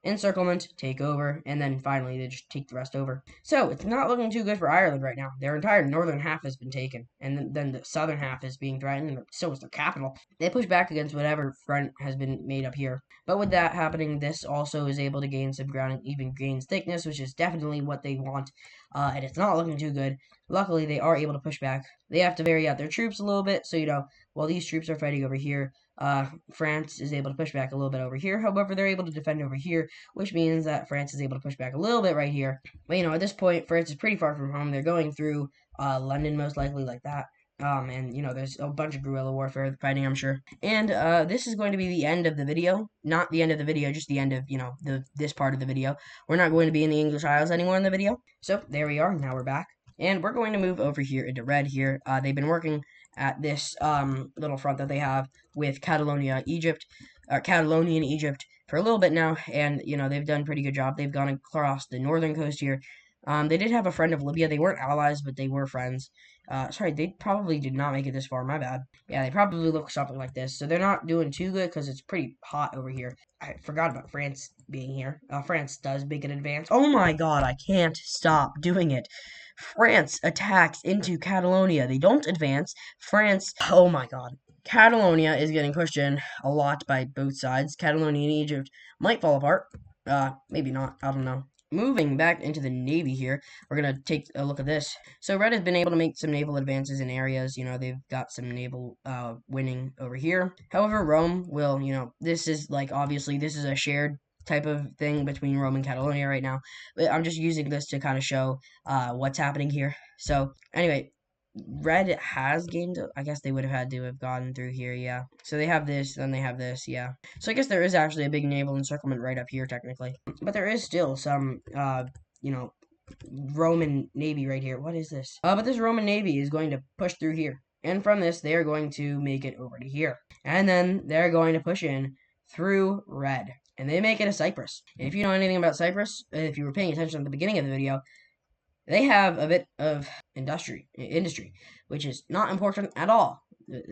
A: Encirclement, take over, and then finally they just take the rest over. So it's not looking too good for Ireland right now. Their entire northern half has been taken, and then the southern half is being threatened, and so is their capital. They push back against whatever front has been made up here. But with that happening, this also is able to gain some ground and even gains thickness, which is definitely what they want, and it's not looking too good. Luckily, they are able to push back. They have to vary out their troops a little bit, so while these troops are fighting over here, France is able to push back a little bit over here. However, they're able to defend over here, which means that France is able to push back a little bit right here. But, at this point, France is pretty far from home. They're going through London, most likely, like that. And, there's a bunch of guerrilla warfare fighting, I'm sure. And this is going to be the end of the video. Not the end of the video, just the end of, this part of the video. We're not going to be in the English Isles anymore in the video. So, there we are. Now we're back. And we're going to move over here into red here. They've been working at this little front that they have with Catalonian Egypt for a little bit now, and they've done a pretty good job. They've gone across the northern coast here. They did have a friend of Libya. They weren't allies, but they were friends. Sorry, they probably did not make it this far. My bad. Yeah, they probably look something like this. So they're not doing too good because it's pretty hot over here. I forgot about France being here. France does make an advance. Oh my god, I can't stop doing it. France attacks into Catalonia. They don't advance. France, oh my god. Catalonia is getting pushed in a lot by both sides. Catalonia and Egypt might fall apart. Maybe not. I don't know. Moving back into the Navy here, we're going to take a look at this. So Red has been able to make some naval advances in areas. They've got some naval winning over here. However, Rome will, this is obviously, this is a shared type of thing between Rome and Catalonia right now. But I'm just using this to kind of show what's happening here. So anyway, Red has gained, I guess they would have had to have gone through here, yeah. So they have this, then they have this, yeah. So I guess there is actually a big naval encirclement right up here, technically. But there is still some, Roman Navy right here. What is this? But this Roman Navy is going to push through here. And from this, they are going to make it over to here. And then they're going to push in through Red. And they make it a Cyprus. And if you know anything about Cyprus, if you were paying attention at the beginning of the video, they have a bit of industry, which is not important at all.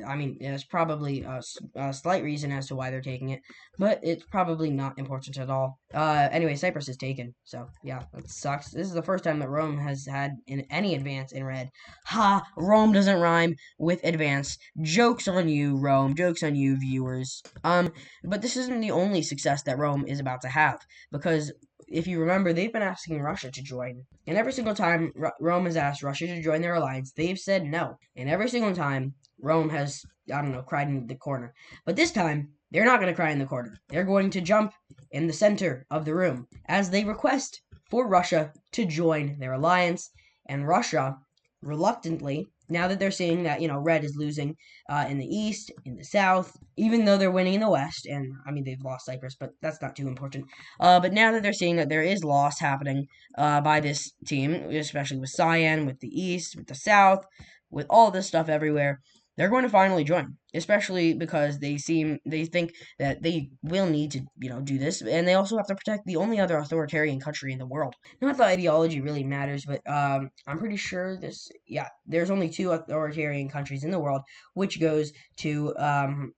A: I mean, there's probably a slight reason as to why they're taking it, but it's probably not important at all. Anyway, Cyprus is taken, so yeah, that sucks. This is the first time that Rome has had any advance in Red. Ha! Rome doesn't rhyme with advance. Joke's on you, Rome. Joke's on you, viewers. But this isn't the only success that Rome is about to have, because if you remember, they've been asking Russia to join. And every single time Rome has asked Russia to join their alliance, they've said no. And every single time, Rome has, I don't know, cried in the corner. But this time, they're not going to cry in the corner. They're going to jump in the center of the room as they request for Russia to join their alliance. And Russia, reluctantly, now that they're seeing that, Red is losing in the east, in the south, even though they're winning in the west, and I mean, they've lost Cyprus, but that's not too important. But now that they're seeing that there is loss happening by this team, especially with Cyan, with the east, with the south, with all this stuff everywhere, they're going to finally join, especially because they think that they will need to, do this, and they also have to protect the only other authoritarian country in the world. Not that ideology really matters, but I'm pretty sure there's only two authoritarian countries in the world, which goes to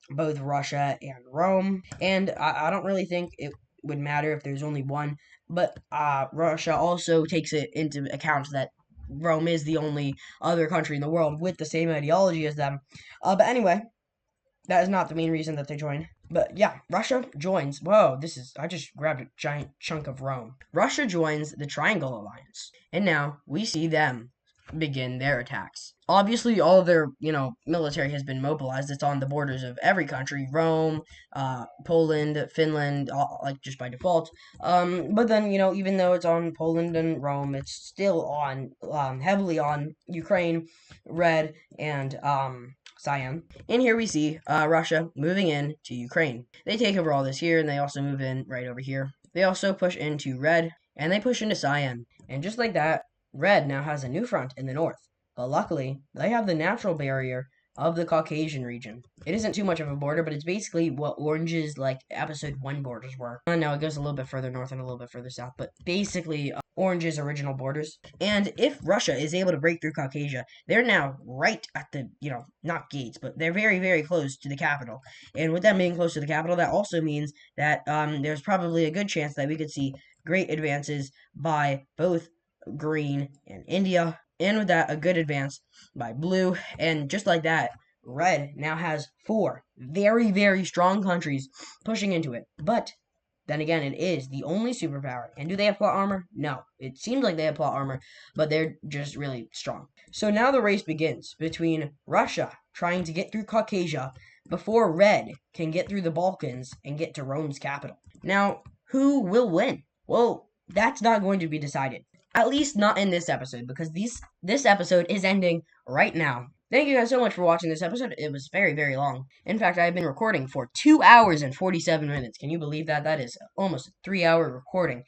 A: both Russia and Rome, and I don't really think it would matter if there's only one, but Russia also takes it into account that Rome is the only other country in the world with the same ideology as them. But anyway, that is not the main reason that they join. But yeah, Russia joins. Whoa, I just grabbed a giant chunk of Rome. Russia joins the Triangle Alliance. And now we see them begin their attacks. Obviously, all of their, military has been mobilized. It's on the borders of every country, Rome, Poland, Finland, like just by default. But then, even though it's on Poland and Rome, it's still on, heavily on Ukraine, Red, and, Cyan. And here we see Russia moving in to Ukraine. They take over all this here, and they also move in right over here. They also push into Red, and they push into Cyan. And just like that, Red now has a new front in the north. But luckily, they have the natural barrier of the Caucasian region. It isn't too much of a border, but it's basically what Orange's, Episode 1 borders were. Now, it goes a little bit further north and a little bit further south, but basically, Orange's original borders. And if Russia is able to break through Caucasia, they're now right at the, not gates, but they're very, very close to the capital. And with them being close to the capital, that also means that there's probably a good chance that we could see great advances by both Green and India. And with that, a good advance by Blue. And just like that, Red now has 4 very, very strong countries pushing into it. But then again, it is the only superpower. And do they have plot armor? No. It seems like they have plot armor, but they're just really strong. So now the race begins between Russia trying to get through Caucasia before Red can get through the Balkans and get to Rome's capital. Now, who will win? Well, that's not going to be decided. At least not in this episode, because this episode is ending right now. Thank you guys so much for watching this episode. It was very, very long. In fact, I've been recording for 2 hours and 47 minutes. Can you believe that? That is almost a 3-hour recording.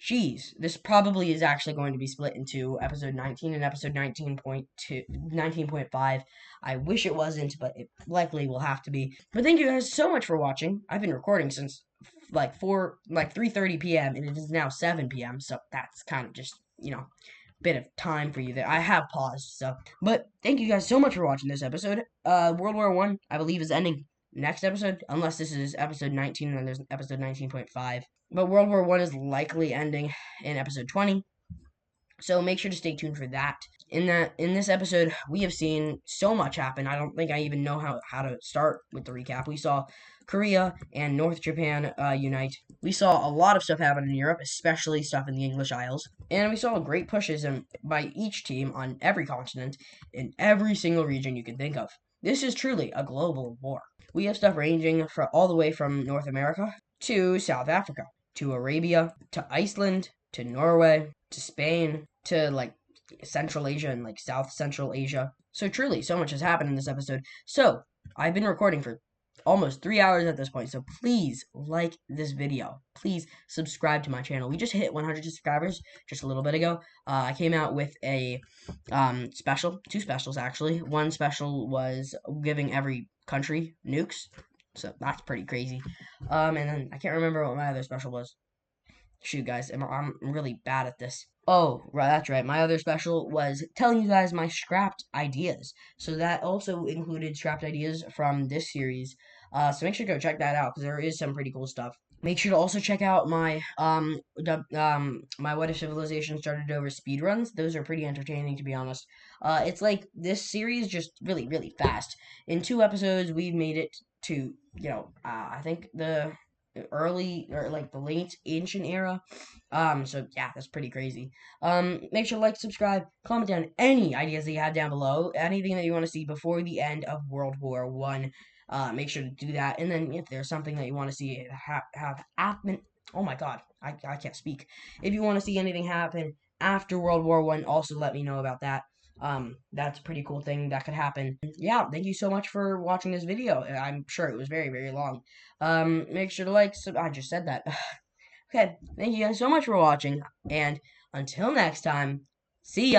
A: Jeez, this probably is actually going to be split into episode 19 and episode 19.5. I wish it wasn't, but it likely will have to be. But thank you guys so much for watching. I've been recording since 3:30 p.m. and it is now 7 p.m. So that's kind of just, bit of time for you there. I have paused, but thank you guys so much for watching this episode. World War I, I believe, is ending next episode, unless this is episode 19 and then there's episode 19.5. But World War I is likely ending in episode 20. So make sure to stay tuned for that. In this episode, we have seen so much happen. I don't think I even know how to start with the recap. We saw Korea and North Japan unite. We saw a lot of stuff happen in Europe, especially stuff in the English Isles. And we saw great pushes by each team on every continent in every single region you can think of. This is truly a global war. We have stuff ranging all the way from North America to South Africa, to Arabia, to Iceland, to Norway, to Spain, to Central Asia and South Central Asia. So truly, so much has happened in this episode. So I've been recording for almost 3 hours at this point, so please like this video. Please subscribe to my channel. We just hit 100 subscribers just a little bit ago. I came out with a special, 2 specials actually. One special was giving every country nukes, so that's pretty crazy. And then I can't remember what my other special was. Shoot, guys, I'm really bad at this. Oh, right, that's right. My other special was telling you guys my scrapped ideas. So that also included scrapped ideas from this series. So make sure to go check that out, because there is some pretty cool stuff. Make sure to also check out my my What If Civilization Started Over speedruns. Those are pretty entertaining, to be honest. It's like this series just really, really fast. In 2 episodes, we've made it to, I think the early or the late ancient era. So yeah, that's pretty crazy. Make sure to subscribe, comment down any ideas that you have down below, anything that you want to see before the end of World War I. make sure to do that. And then if there's something that you want to see have happen, oh my God, I can't speak. If you want to see anything happen after World War I, also let me know about that. That's a pretty cool thing that could happen. Yeah, thank you so much for watching this video. I'm sure it was very, very long. Make sure to like, I just said that. Okay, thank you guys so much for watching, and until next time, see ya!